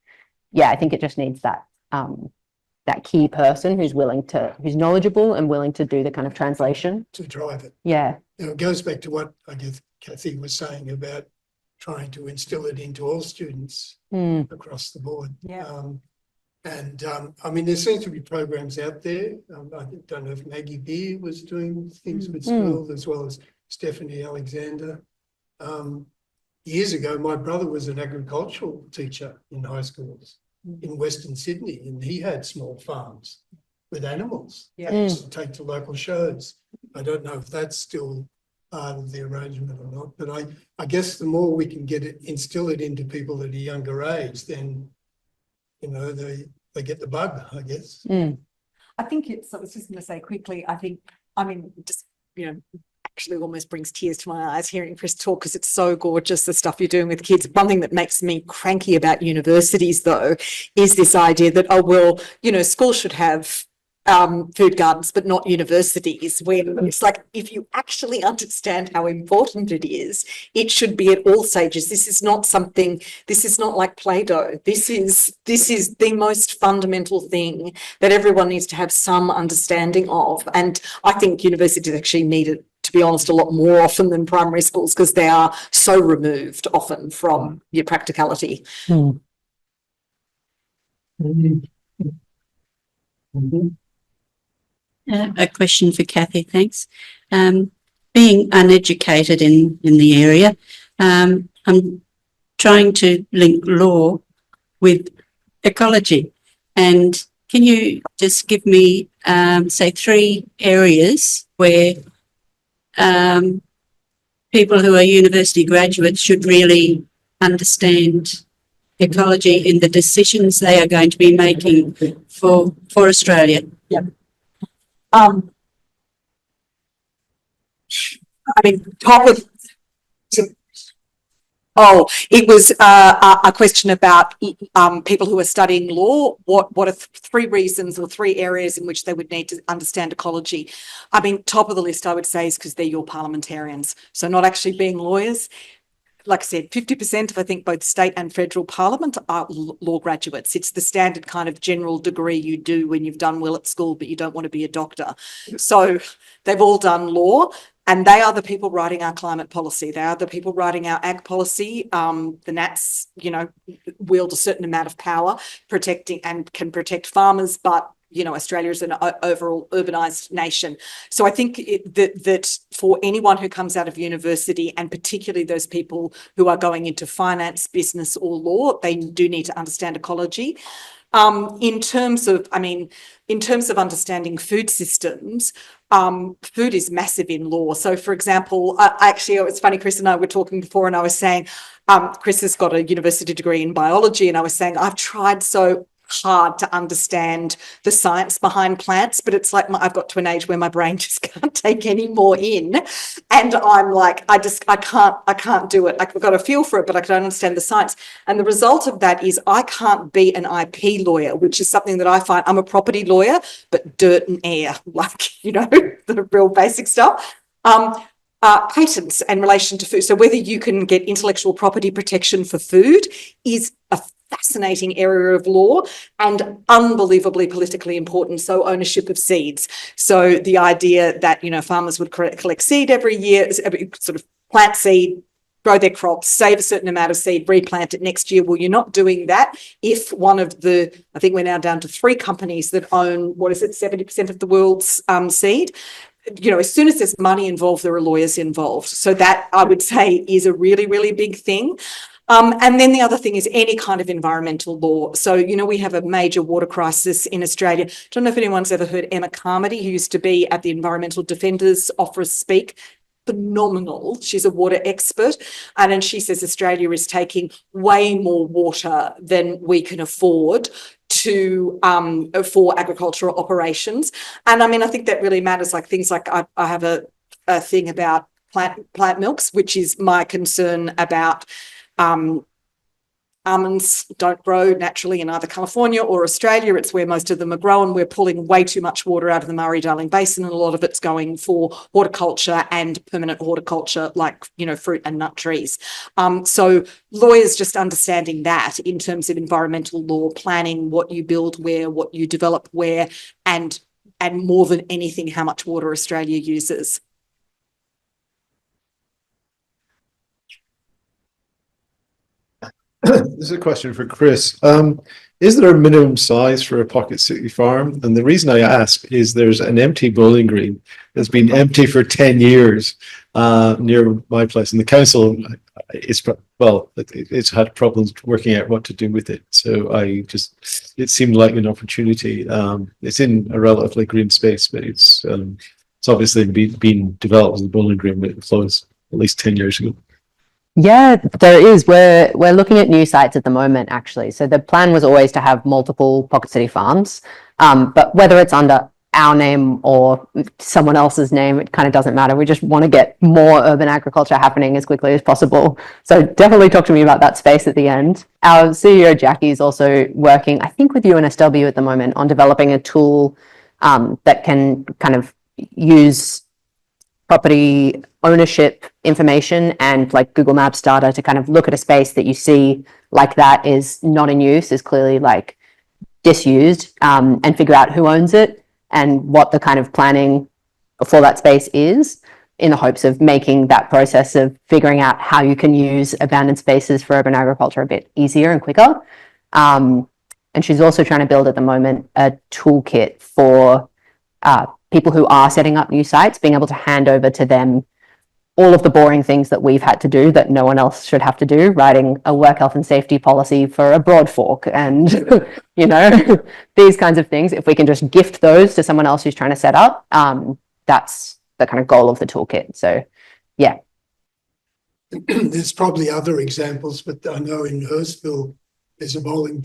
[SPEAKER 3] yeah, I think it just needs that that key person who's knowledgeable and willing to do the kind of translation.
[SPEAKER 1] To drive it.
[SPEAKER 3] Yeah.
[SPEAKER 1] You know, it goes back to what I guess Kathy was saying about trying to instill it into all students across the board.
[SPEAKER 2] Yeah.
[SPEAKER 1] I mean, there seems to be programs out there. I don't know if Maggie Beer was doing things with schools, as well as Stephanie Alexander. Years ago, my brother was an agricultural teacher in high schools in Western Sydney, and he had small farms with animals.
[SPEAKER 2] Yeah.
[SPEAKER 1] They used to take to local shows. I don't know if that's still part of the arrangement or not, but I guess the more we can instill it into people at a younger age, then, you know, they get the bug, I guess.
[SPEAKER 2] I think I was just going to say quickly, I mean, just, you know,
[SPEAKER 5] actually almost brings tears to my eyes hearing Chris talk because it's so gorgeous, the stuff you're doing with kids. One thing that makes me cranky about universities, though, is this idea that, oh, well, you know, schools should have food gardens, but not universities, when it's like, if you actually understand how important it is, it should be at all stages. This is not like Play-Doh. This is the most fundamental thing that everyone needs to have some understanding of. And I think universities actually need it, to be honest, a lot more often than primary schools, because they are so removed often from your practicality.
[SPEAKER 7] A question for Kathy, thanks. Being uneducated in the area, I'm trying to link law with ecology. And can you just give me, say, 3 areas where people who are university graduates should really understand ecology in the decisions they are going to be making for Australia?
[SPEAKER 5] I mean, it was a question about people who are studying law. What are 3 reasons or 3 areas in which they would need to understand ecology? I mean, top of the list, I would say, is because they're your parliamentarians. So not actually being lawyers. Like I said, 50% of, I think, both state and federal parliament are law graduates. It's the standard kind of general degree you do when you've done well at school, but you don't want to be a doctor. So they've all done law, and they are the people writing our climate policy. They are the people writing our ag policy. The Nats, you know, wield a certain amount of power protecting and can protect farmers, but you know, Australia is an overall urbanised nation. So I think that for anyone who comes out of university, and particularly those people who are going into finance, business or law, they do need to understand ecology. In terms of understanding food systems, food is massive in law. So for example, actually, it's funny, Chris and I were talking before, and I was saying, Chris has got a university degree in biology, and I was saying, I've tried so hard to understand the science behind plants, but it's like I've got to an age where my brain just can't take any more in, and I'm like, I can't do it. I've got a feel for it, but I don't understand the science. And the result of that is I can't be an IP lawyer, which is something that I find. I'm a property lawyer, but dirt and air, like, you know, the real basic stuff. Patents in relation to food. So whether you can get intellectual property protection for food is a fascinating area of law and unbelievably politically important. So ownership of seeds. So the idea that, you know, farmers would collect seed every year, sort of plant seed, grow their crops, save a certain amount of seed, replant it next year. Well, you're not doing that if one of the, I think we're now down to 3 companies that own, 70% of the world's seed. You know, as soon as there's money involved, there are lawyers involved. So that, I would say, is a really, really big thing. And then the other thing is any kind of environmental law. So, you know, we have a major water crisis in Australia. I don't know if anyone's ever heard Emma Carmody, who used to be at the Environmental Defenders Office, speak. Phenomenal. She's a water expert. And then she says Australia is taking way more water than we can afford to for agricultural operations. And I mean, I think that really matters. Like things like I have a thing about plant milks, which is my concern about almonds don't grow naturally in either California or Australia. It's where most of them are grown. We're pulling way too much water out of the Murray-Darling Basin, and a lot of it's going for horticulture and permanent horticulture, like, you know, fruit and nut trees. So lawyers just understanding that in terms of environmental law, planning what you build where, what you develop where, and more than anything, how much water Australia uses.
[SPEAKER 8] This is a question for Chris. Is there a minimum size for a pocket city farm? And the reason I ask is there's an empty Bowling Green that's been empty for 10 years near my place, and the council it's had problems working out what to do with it. So it seemed like an opportunity. It's in a relatively green space, but it's obviously been developed as the Bowling Green, but it closed at least 10 years ago.
[SPEAKER 3] Yeah, there is. We're looking at new sites at the moment, actually. So the plan was always to have multiple Pocket City farms, but whether it's under our name or someone else's name, it kind of doesn't matter. We just want to get more urban agriculture happening as quickly as possible. So definitely talk to me about that space at the end. Our CEO, Jackie, is also working, I think with UNSW at the moment, on developing a tool that can kind of use property ownership information and like Google Maps data to kind of look at a space that you see like that is not in use, is clearly like disused, and figure out who owns it and what the kind of planning for that space is, in the hopes of making that process of figuring out how you can use abandoned spaces for urban agriculture a bit easier and quicker. And she's also trying to build at the moment a toolkit for people who are setting up new sites, being able to hand over to them all of the boring things that we've had to do that no one else should have to do, writing a work health and safety policy for a Broad Fork and, you know, these kinds of things. If we can just gift those to someone else who's trying to set up, that's the kind of goal of the toolkit. So, yeah.
[SPEAKER 1] There's probably other examples, but I know in Hurstville, there's a bowling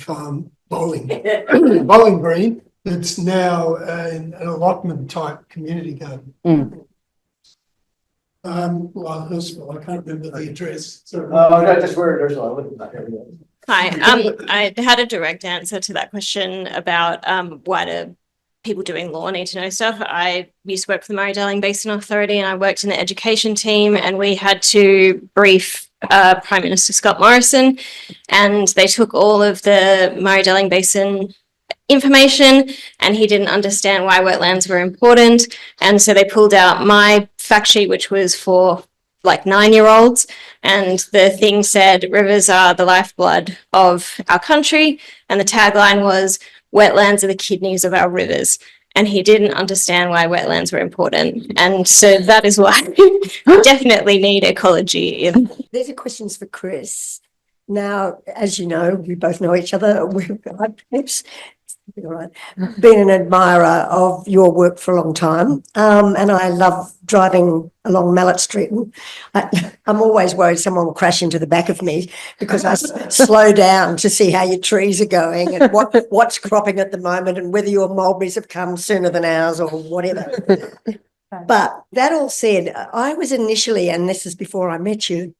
[SPEAKER 1] green that's now an allotment type community garden. Well, Hurstville, I can't remember the address.
[SPEAKER 8] Just where it is.
[SPEAKER 9] Hi, I had a direct answer to that question about why do people doing law need to know stuff. I used to work for the Murray-Darling Basin Authority and I worked in the education team, and we had to brief Prime Minister Scott Morrison, and they took all of the Murray-Darling Basin information and he didn't understand why wetlands were important, and so they pulled out my fact sheet, which was for like 9-year-olds, and the thing said rivers are the lifeblood of our country, and the tagline was wetlands are the kidneys of our rivers, and he didn't understand why wetlands were important, and so that is why we definitely need ecology.
[SPEAKER 4] These are questions for Chris. Now, as you know, we both know each other. All right. Been an admirer of your work for a long time, and I love driving along Mallet Street. And I'm always worried someone will crash into the back of me because I slow down to see how your trees are going and what's cropping at the moment and whether your mulberries have come sooner than ours or whatever. But that all said, I was initially, and this is before I met you,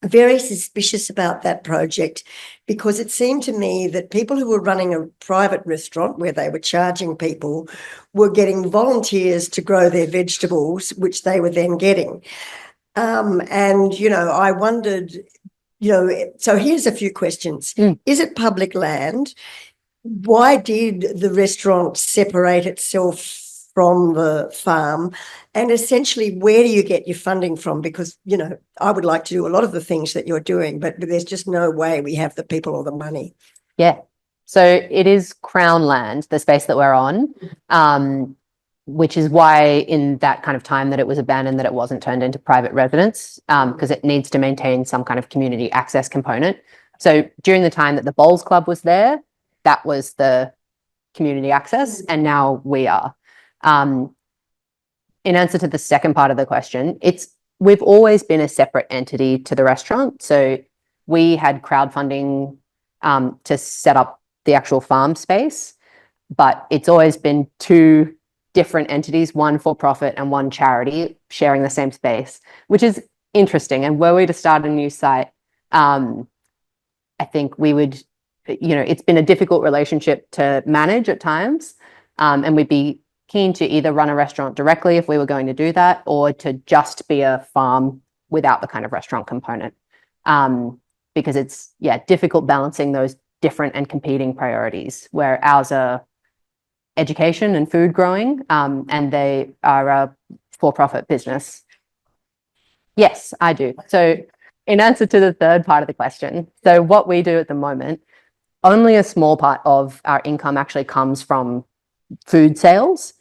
[SPEAKER 4] very suspicious about that project because it seemed to me that people who were running a private restaurant where they were charging people were getting volunteers to grow their vegetables, which they were then getting. And, you know, I wondered, you know, so here's a few questions. Is it public land? Why did the restaurant separate itself from the farm? And essentially, where do you get your funding from? Because, you know, I would like to do a lot of the things that you're doing, but there's just no way we have the people or the money.
[SPEAKER 3] Yeah. So it is Crown land, the space that we're on, which is why in that kind of time that it was abandoned, that it wasn't turned into private residence, because it needs to maintain some kind of community access component. So during the time that the Bowls Club was there, that was the community access, and now we are. In answer to the second part of the question, we've always been a separate entity to the restaurant. So we had crowdfunding to set up the actual farm space, but it's always been two different entities, one for profit and one charity, sharing the same space, which is interesting. And were we to start a new site, I think we would, you know, it's been a difficult relationship to manage at times, and we'd be keen to either run a restaurant directly if we were going to do that, or to just be a farm without the kind of restaurant component, because it's, yeah, difficult balancing those different and competing priorities, where ours are education and food growing, and they are a for-profit business. Yes, I do. So in answer to the third part of the question, so what we do at the moment, only a small part of our income actually comes from food sales,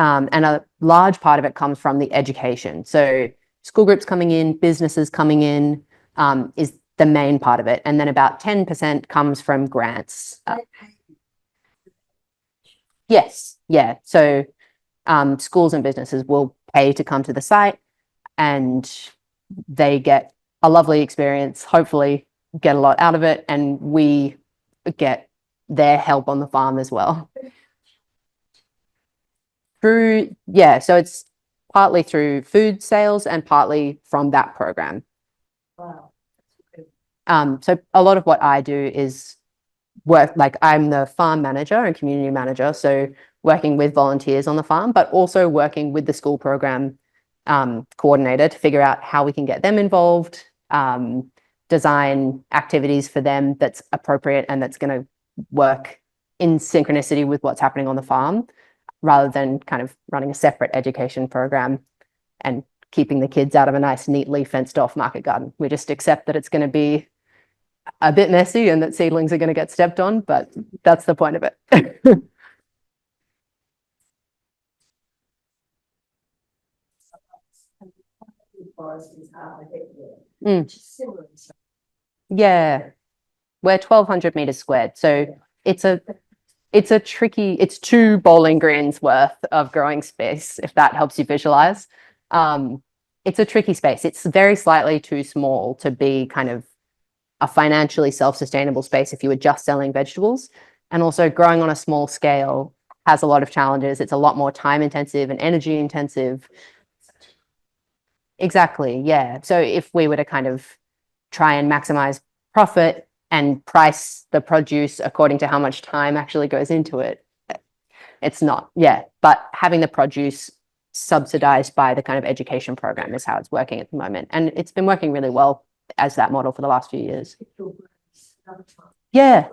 [SPEAKER 3] and a large part of it comes from the education. So school groups coming in, businesses coming in, is the main part of it. And then about 10% comes from grants. Yes, yeah. So schools and businesses will pay to come to the site, and they get a lovely experience, hopefully get a lot out of it, and we get their help on the farm as well. So it's partly through food sales and partly from that program.
[SPEAKER 4] Wow.
[SPEAKER 3] So a lot of what I do is work, like I'm the farm manager and community manager, so working with volunteers on the farm, but also working with the school program coordinator to figure out how we can get them involved, design activities for them that's appropriate and that's going to work in synchronicity with what's happening on the farm, rather than kind of running a separate education program and keeping the kids out of a nice, neatly fenced off market garden. We just accept that it's going to be a bit messy and that seedlings are going to get stepped on, but that's the point of it. Yeah, we're 1,200 meters squared. So it's a tricky, it's 2 bowling greens worth of growing space, if that helps you visualize. It's a tricky space. It's very slightly too small to be kind of a financially self-sustainable space if you were just selling vegetables. And also growing on a small scale has a lot of challenges. It's a lot more time intensive and energy intensive. Exactly, yeah. So if we were to kind of try and maximize profit and price the produce according to how much time actually goes into it, it's not, yeah. But having the produce subsidized by the kind of education program is how it's working at the moment. And it's been working really well as that model for the last few years. Yeah.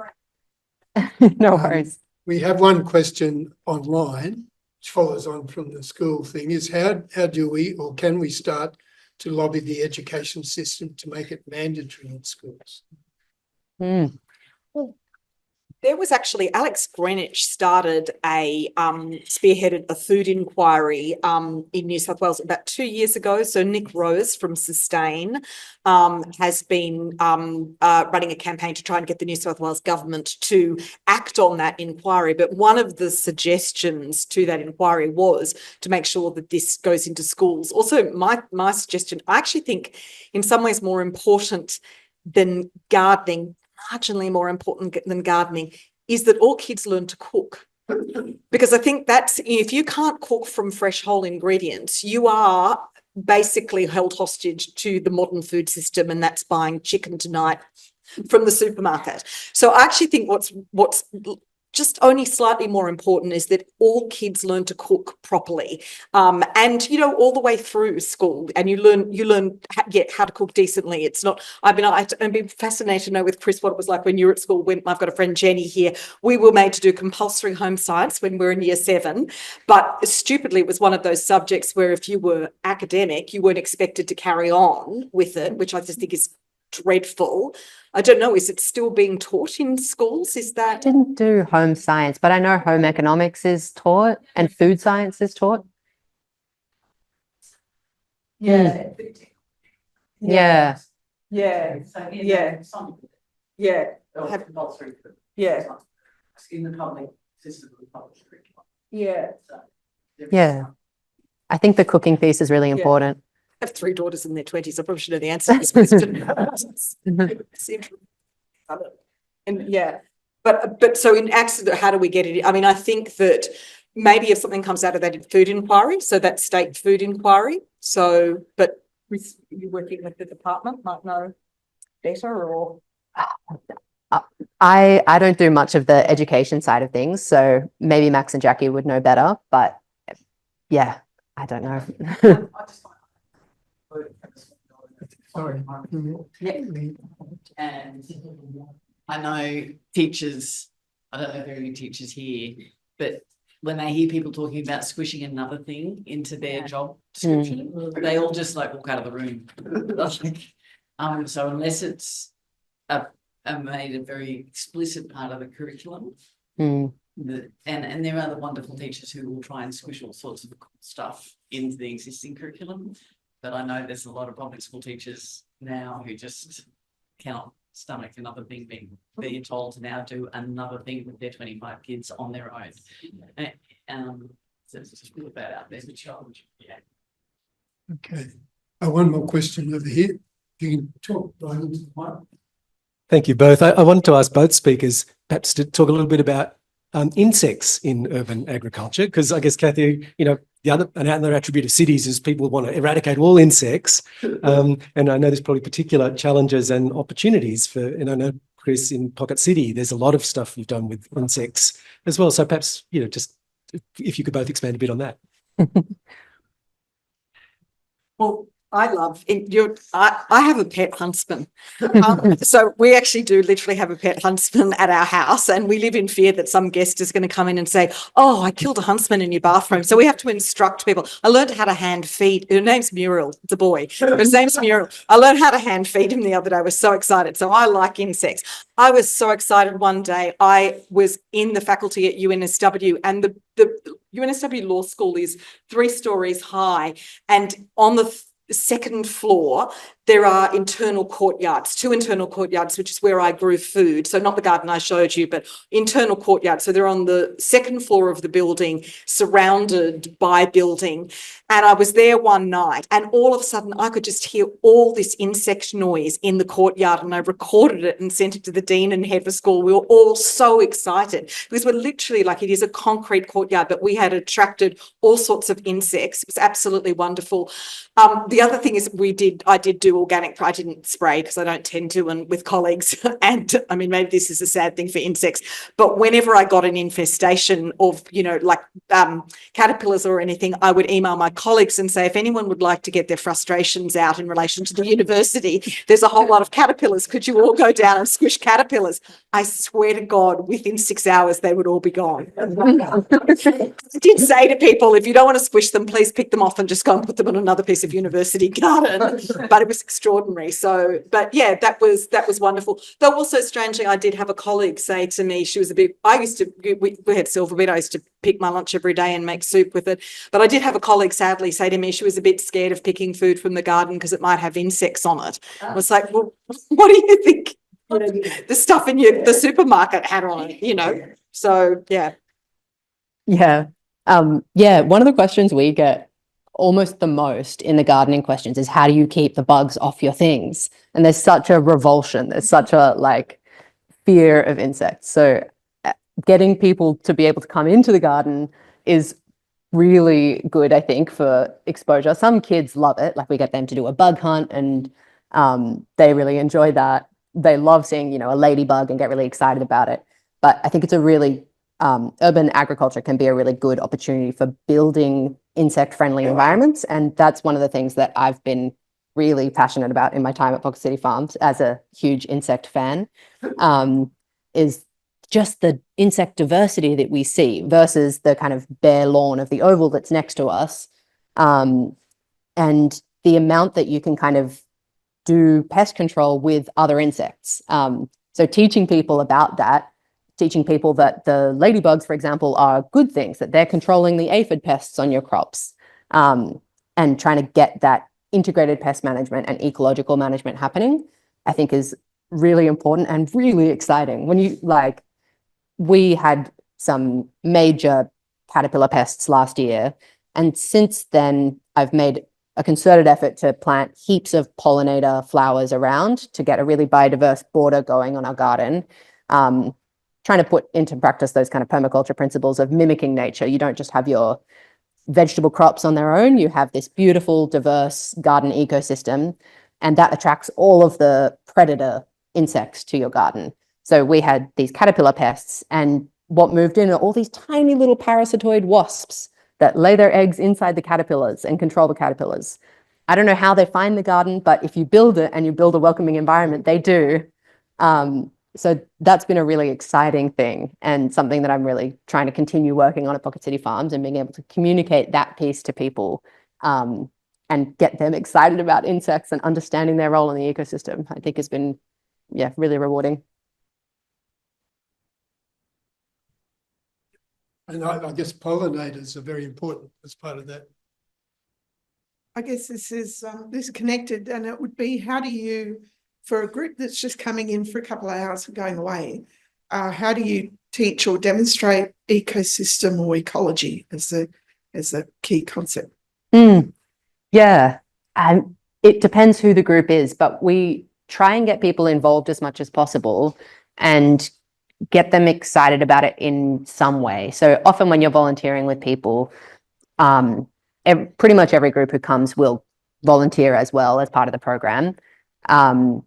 [SPEAKER 3] No worries.
[SPEAKER 1] We have one question online, which follows on from the school thing, is how do we, or can we start to lobby the education system to make it mandatory in schools?
[SPEAKER 5] There was actually Alex Greenwich started spearheaded a food inquiry in New South Wales about 2 years ago. So Nick Rose from Sustain has been running a campaign to try and get the New South Wales government to act on that inquiry. But one of the suggestions to that inquiry was to make sure that this goes into schools. Also, my suggestion, I actually think in some ways more important than gardening, marginally more important than gardening, is that all kids learn to cook. Because I think that's, if you can't cook from fresh whole ingredients, you are basically held hostage to the modern food system, and that's buying chicken tonight from the supermarket. So I actually think what's just only slightly more important is that all kids learn to cook properly, and all the way through school, and you learn how to cook decently. It's not. I'd be fascinated to know with Chris what it was like when you were at school. When I've got a friend Jenny here, we were made to do compulsory home science when we were in year 7, but stupidly it was one of those subjects where if you were academic, you weren't expected to carry on with it, which I just think is dreadful. I don't know, is it still being taught in schools? Is that?
[SPEAKER 3] I didn't do home science, but I know home economics is taught and food science is taught.
[SPEAKER 4] Yeah.
[SPEAKER 3] Yeah.
[SPEAKER 5] Yeah. Yeah. Yeah. Yeah.
[SPEAKER 10] In the public system of the public curriculum.
[SPEAKER 5] Yeah.
[SPEAKER 3] Yeah. I think the cooking piece is really important.
[SPEAKER 5] I have 3 daughters in their 20s. I probably should know the answer to this question. And yeah, but so in accident, how do we get it? I mean, I think that maybe if something comes out of that food inquiry, so that state food inquiry. So, but with you working with the department might know better, or
[SPEAKER 3] I don't do much of the education side of things, so maybe Max and Jackie would know better, but yeah, I don't know.
[SPEAKER 1] Sorry.
[SPEAKER 10] And I know teachers, I don't know if there are any teachers here, but when they hear people talking about squishing another thing into their job description, they all just walk out of the room. So unless it's made a very explicit part of the curriculum, and there are the wonderful teachers who will try and squish all sorts of cool stuff into the existing curriculum. But I know there's a lot of public school teachers now who just cannot stomach another thing being told to now do another thing with their 25 kids on their own. So it's just put that out there. It's a challenge. Yeah.
[SPEAKER 1] Okay. One more question over here. You can talk, Brian.
[SPEAKER 11] Thank you both. I wanted to ask both speakers perhaps to talk a little bit about insects in urban agriculture? Because I guess, Kathy, another attribute of cities is people want to eradicate all insects. And I know there's probably particular challenges and opportunities and I know, Chris, in Pocket City, there's a lot of stuff you've done with insects as well. So perhaps, just if you could both expand a bit on that.
[SPEAKER 5] Well, I love it. I have a pet huntsman. So we actually do literally have a pet huntsman at our house, and we live in fear that some guest is going to come in and say, "Oh, I killed a huntsman in your bathroom." So we have to instruct people. I learned how to hand feed. Her name's Muriel. It's a boy. His name's Muriel. I learned how to hand feed him the other day. I was so excited. So I like insects. I was so excited one day. I was in the faculty at UNSW, and the UNSW Law School is 3 stories high, and on the second floor there are internal courtyards, 2 internal courtyards, which is where I grew food. So not the garden I showed you, but internal courtyards. So they're on the second floor of the building, surrounded by building. And I was there one night, and all of a sudden I could just hear all this insect noise in the courtyard, and I recorded it and sent it to the dean and head of school. We were all so excited because we're literally it is a concrete courtyard, but we had attracted all sorts of insects. It was absolutely wonderful. The other thing is I did do organic, I didn't spray because I don't tend to, and with colleagues, and I mean, maybe this is a sad thing for insects, but whenever I got an infestation of, caterpillars or anything, I would email my colleagues and say, if anyone would like to get their frustrations out in relation to the university, there's a whole lot of caterpillars. Could you all go down and squish caterpillars? I swear to God, within 6 hours, they would all be gone. I did say to people, if you don't want to squish them, please pick them off and just go and put them on another piece of university garden. But it was extraordinary. So, but yeah, that was wonderful. Though also strangely, I did have a colleague say to me, she was we had silverbit. I used to pick my lunch every day and make soup with it. But I did have a colleague sadly say to me, she was a bit scared of picking food from the garden because it might have insects on it. I was like, well, what do you think? The stuff in the supermarket had on it, So yeah.
[SPEAKER 3] Yeah. One of the questions we get almost the most in the gardening questions is, how do you keep the bugs off your things? And there's such a revulsion. There's such a fear of insects. So getting people to be able to come into the garden is really good, I think, for exposure. Some kids love it. We get them to do a bug hunt, and they really enjoy that. They love seeing, a ladybug and get really excited about it. But I think it's a really urban agriculture can be a really good opportunity for building insect-friendly environments. And that's one of the things that I've been really passionate about in my time at Pocket City Farms as a huge insect fan, is just the insect diversity that we see versus the kind of bare lawn of the oval that's next to us. And the amount that you can kind of do pest control with other insects. So teaching people about that, teaching people that the ladybugs, for example, are good things, that they're controlling the aphid pests on your crops, and trying to get that integrated pest management and ecological management happening, I think is really important and really exciting. When we had some major caterpillar pests last year, and since then I've made a concerted effort to plant heaps of pollinator flowers around to get a really biodiverse border going on our garden. Trying to put into practice those kind of permaculture principles of mimicking nature. You don't just have your vegetable crops on their own, you have this beautiful, diverse garden ecosystem, and that attracts all of the predator insects to your garden. So we had these caterpillar pests, and what moved in are all these tiny little parasitoid wasps that lay their eggs inside the caterpillars and control the caterpillars. I don't know how they find the garden, but if you build it and you build a welcoming environment, they do. So that's been a really exciting thing, and something that I'm really trying to continue working on at Pocket City Farms, and being able to communicate that piece to people, and get them excited about insects and understanding their role in the ecosystem, I think has been, really rewarding.
[SPEAKER 1] And I guess pollinators are very important as part of that.
[SPEAKER 12] I guess this is connected, and it would be, how do you, for a group that's just coming in for a couple of hours and going away, how do you teach or demonstrate ecosystem or ecology as a key concept?
[SPEAKER 3] Yeah, it depends who the group is, but we try and get people involved as much as possible, and get them excited about it in some way. So often when you're volunteering with people, pretty much every group who comes will volunteer as well as part of the program. And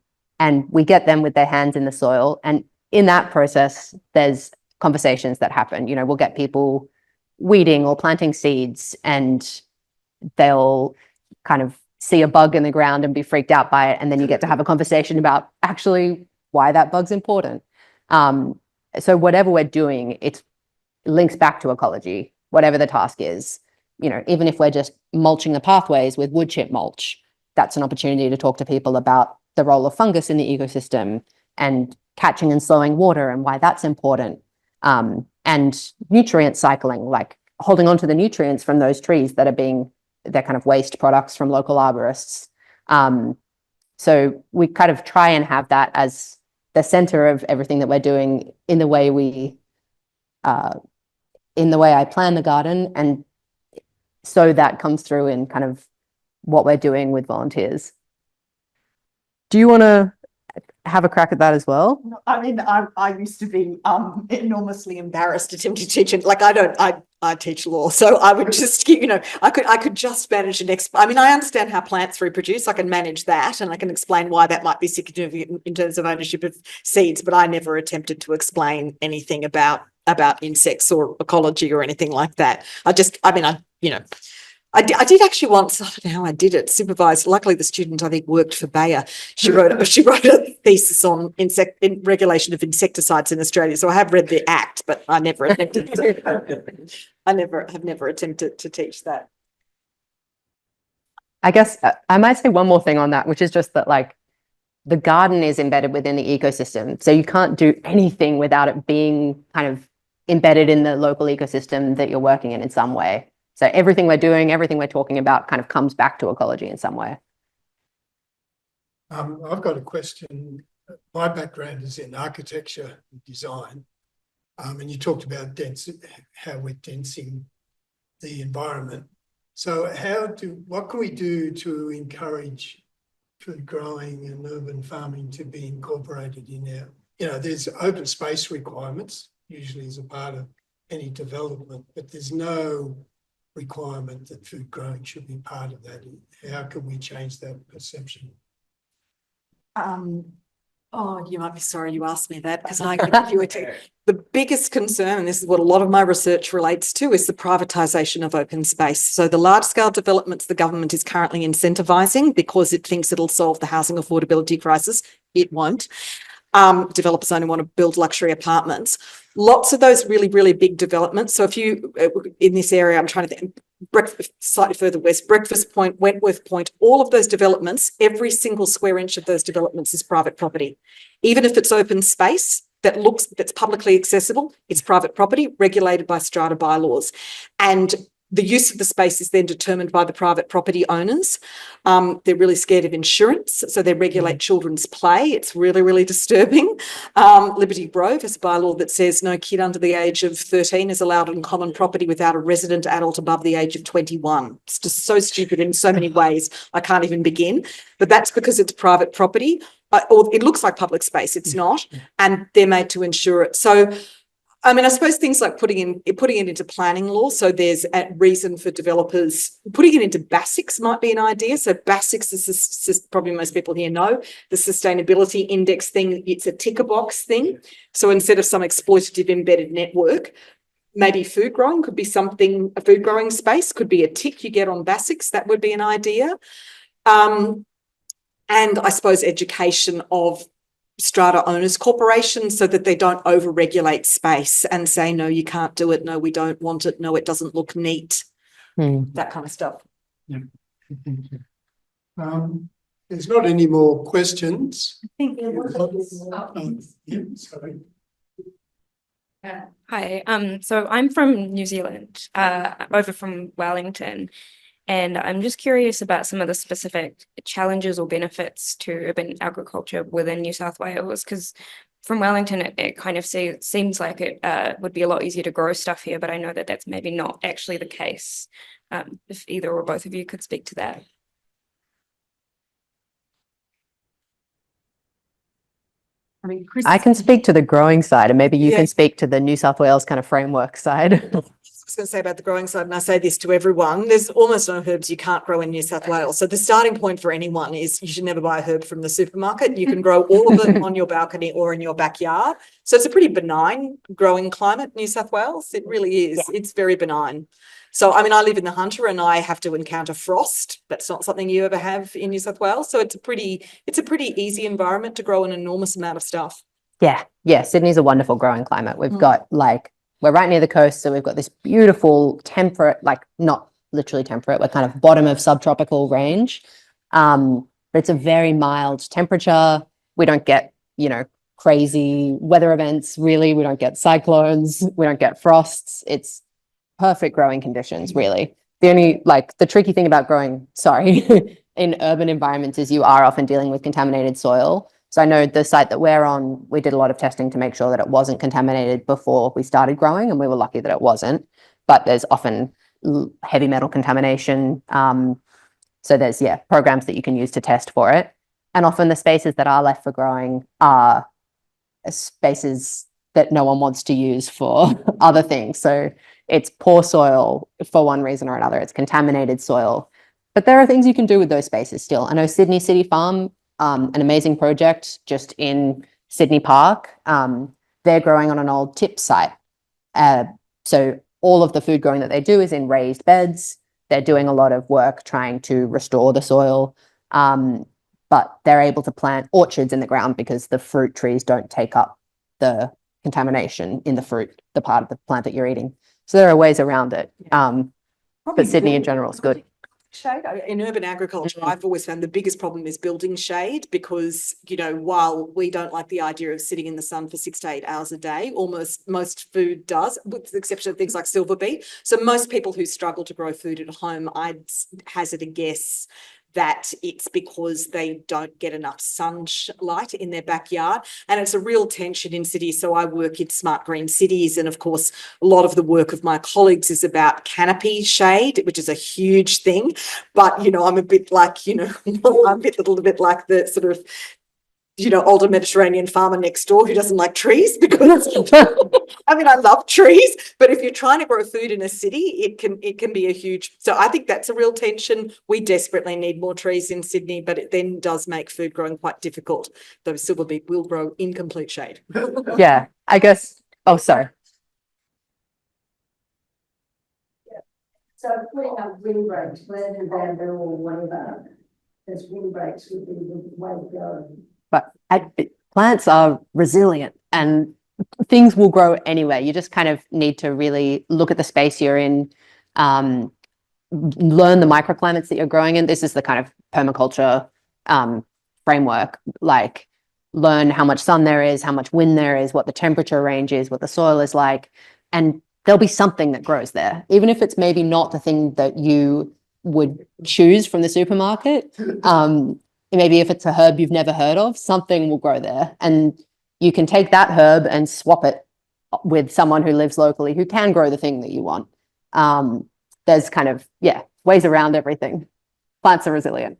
[SPEAKER 3] we get them with their hands in the soil. And in that process, there's conversations that happen. You know, we'll get people weeding or planting seeds, and they'll kind of see a bug in the ground and be freaked out by it. And then you get to have a conversation about actually why that bug's important. So whatever we're doing, it links back to ecology, whatever the task is. You know, even if we're just mulching the pathways with wood chip mulch, that's an opportunity to talk to people about the role of fungus in the ecosystem and catching and slowing water and why that's important. And nutrient cycling, like holding on to the nutrients from those trees that are they're kind of waste products from local arborists. So we kind of try and have that as the center of everything that we're doing in the way I plan the garden, and so that comes through in kind of what we're doing with volunteers. Do you want to have a crack at that as well?
[SPEAKER 5] I mean, I used to be enormously embarrassed attempting to teach it. Like I teach law, so I would just, you know, I could just manage I mean, I understand how plants reproduce. I can manage that, and I can explain why that might be significant in terms of ownership of seeds. But I never attempted to explain anything about insects or ecology or anything like that. I did actually once, I don't know how I did it, supervised. Luckily, the student, I think, worked for Bayer. She wrote a thesis on regulation of insecticides in Australia. So I have read the Act, but I never attempted have never attempted to teach that.
[SPEAKER 3] I guess I might say one more thing on that, which is just that, like, the garden is embedded within the ecosystem. So you can't do anything without it being kind of embedded in the local ecosystem that you're working in some way. So everything we're doing, everything we're talking about kind of comes back to ecology in some way.
[SPEAKER 1] I've got a question. My background is in architecture and design. And you talked about how we're densing the environment. So what can we do to encourage food growing and urban farming to be incorporated in there's open space requirements, usually as a part of any development, but there's no requirement that food growing should be part of that. How can we change that perception?
[SPEAKER 5] You might be sorry you asked me that, because I can give you the biggest concern, and this is what a lot of my research relates to, is the privatisation of open space. So the large-scale developments the government is currently incentivising because it thinks it'll solve the housing affordability crisis. It won't. Developers only want to build luxury apartments. Lots of those really, really big developments. So if you, in this area, I'm trying to think, slightly further west, Breakfast Point, Wentworth Point, all of those developments, every single square inch of those developments is private property. Even if it's open space that's publicly accessible, it's private property regulated by strata bylaws. And the use of the space is then determined by the private property owners. They're really scared of insurance, so they regulate children's play. It's really, really disturbing. Liberty Grove has a bylaw that says no kid under the age of 13 is allowed on common property without a resident adult above the age of 21. It's just so stupid in so many ways, I can't even begin. But that's because it's private property, or it looks like public space. It's not, and they're made to insure it. So, I mean, I suppose things like putting it into planning law. So there's a reason for developers putting it into BASIX might be an idea. So BASIX is probably most people here know the sustainability index thing. It's a ticker box thing. So instead of some exploitative embedded network, maybe food growing could be something. A food growing space could be a tick you get on BASIX. That would be an idea. And I suppose education of strata owners corporations so that they don't over-regulate space and say, no, you can't do it. No, we don't want it. No, it doesn't look neat. That kind of stuff.
[SPEAKER 1] Yeah. Thank you. There's not any more questions.
[SPEAKER 5] I think there was.
[SPEAKER 1] Sorry.
[SPEAKER 13] Hi, so I'm from New Zealand, over from Wellington, and I'm just curious about some of the specific challenges or benefits to urban agriculture within New South Wales, because from Wellington, it kind of seems like it would be a lot easier to grow stuff here, but I know that that's maybe not actually the case. If either or both of you could speak to that.
[SPEAKER 5] mean, Chris.
[SPEAKER 3] I can speak to the growing side and maybe you
[SPEAKER 5] Yeah.
[SPEAKER 3] can speak to the New South Wales kind of framework side.
[SPEAKER 5] I was going to say about the growing side, and I say this to everyone, there's almost no herbs you can't grow in New South Wales. So the starting point for anyone is you should never buy a herb from the supermarket. You can grow all of it on your balcony or in your backyard. So it's a pretty benign growing climate, New South Wales. It really is.
[SPEAKER 3] Yeah.
[SPEAKER 5] It's very benign. So, I mean, I live in the Hunter and I have to encounter frost. That's not something you ever have in New South Wales. So it's a pretty easy environment to grow an enormous amount of stuff.
[SPEAKER 3] Yeah, yeah, Sydney's a wonderful growing climate. We've
[SPEAKER 5] Mm.
[SPEAKER 3] got like, we're right near the coast, so we've got this beautiful temperate, like not literally temperate, we're kind of bottom of subtropical range. But it's a very mild temperature. We don't get, crazy weather events, really. We don't get cyclones, we don't get frosts. It's perfect growing conditions, really. The tricky thing about growing, in urban environments is you are often dealing with contaminated soil. So I know the site that we're on, we did a lot of testing to make sure that it wasn't contaminated before we started growing, and we were lucky that it wasn't. But there's often heavy metal contamination. So there's, programs that you can use to test for it. And often the spaces that are left for growing are spaces that no one wants to use for other things. So it's poor soil for one reason or another. It's contaminated soil. But there are things you can do with those spaces still. I know Sydney City Farm, an amazing project just in Sydney Park. They're growing on an old tip site. So all of the food growing that they do is in raised beds. They're doing a lot of work trying to restore the soil. But they're able to plant orchards in the ground because the fruit trees don't take up the contamination in the fruit, the part of the plant that you're eating. So there are ways around it. But Sydney in general is good.
[SPEAKER 5] Shade in urban agriculture, I've always found the biggest problem is building shade because, while we don't like the idea of sitting in the sun for 6 to 8 hours a day, most food does, with the exception of things like silver beet. So most people who struggle to grow food at home, I'd hazard a guess that it's because they don't get enough sunlight in their backyard. And it's a real tension in cities. So I work in smart green cities. And of course, a lot of the work of my colleagues is about canopy shade, which is a huge thing. But, I'm a bit like, I'm a little bit like the sort of, older Mediterranean farmer next door who doesn't like trees because I love trees, but if you're trying to grow food in a city, it can be a huge, so I think that's a real tension. We desperately need more trees in Sydney, but it then does make food growing quite difficult. Though silver beet will grow in complete shade.
[SPEAKER 3] Yeah, I guess, sorry.
[SPEAKER 4] So putting up windbreaks, whether they're bamboo or whatever, there's windbreaks would be the way to go.
[SPEAKER 3] But plants are resilient and things will grow anyway. You just kind of need to really look at the space you're in, learn the microclimates that you're growing in. This is the kind of permaculture framework, like learn how much sun there is, how much wind there is, what the temperature range is, what the soil is like, and there'll be something that grows there, even if it's maybe not the thing that you would choose from the supermarket. Maybe if it's a herb you've never heard of, something will grow there. And you can take that herb and swap it with someone who lives locally who can grow the thing that you want. There's kind of, ways around everything. Plants are resilient.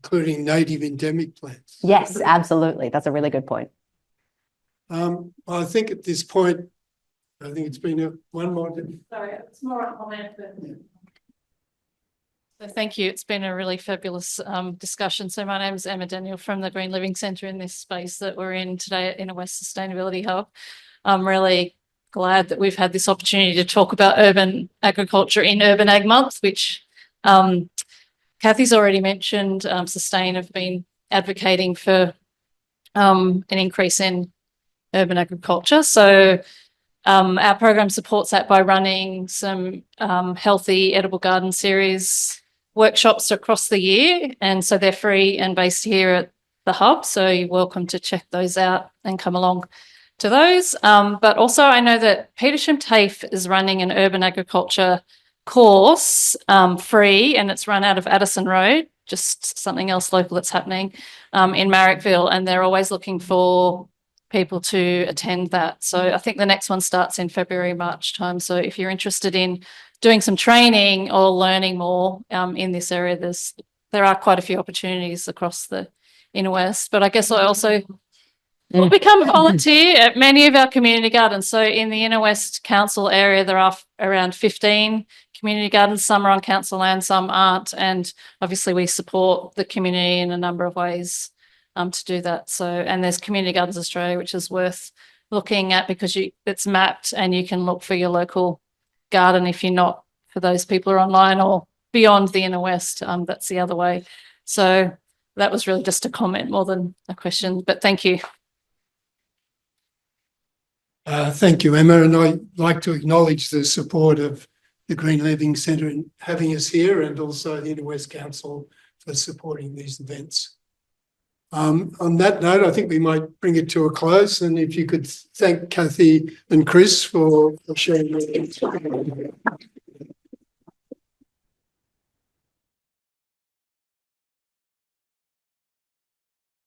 [SPEAKER 1] Including native endemic plants.
[SPEAKER 3] Yes, absolutely. That's a really good point.
[SPEAKER 1] I think at this point, I think it's been one more.
[SPEAKER 14] Sorry, it's more a comment. So thank you. It's been a really fabulous discussion. So my name is Emma Daniel from the Green Living Centre in this space that we're in today at Inner West Sustainability Hub. I'm really glad that we've had this opportunity to talk about urban agriculture in Urban Ag Month, which Kathy's already mentioned. Sustain have been advocating for an increase in urban agriculture. So our program supports that by running some healthy edible garden series workshops across the year. And so they're free and based here at the hub. So you're welcome to check those out and come along to those. But also I know that Petersham TAFE is running an urban agriculture course free, and it's run out of Addison Road, just something else local that's happening in Marrickville. And they're always looking for people to attend that. So I think the next one starts in February, March time. So if you're interested in doing some training or learning more in this area, there are quite a few opportunities across the Inner West. But I guess I also Well, become a volunteer at many of our community gardens. So in the Inner West Council area, there are around 15 community gardens. Some are on council land, some aren't. And obviously we support the community in a number of ways to do that. So, and there's Community Gardens Australia, which is worth looking at because it's mapped and you can look for your local garden if you're not, for those people who are online or beyond the Inner West, that's the other way. So that was really just a comment more than a question, but thank you.
[SPEAKER 1] Thank you, Emma, and I'd like to acknowledge the support of the Green Living Centre in having us here, and also the Inner West Council for supporting these events. On that note, I think we might bring it to a close, and if you could thank Kathy and Chris for sharing their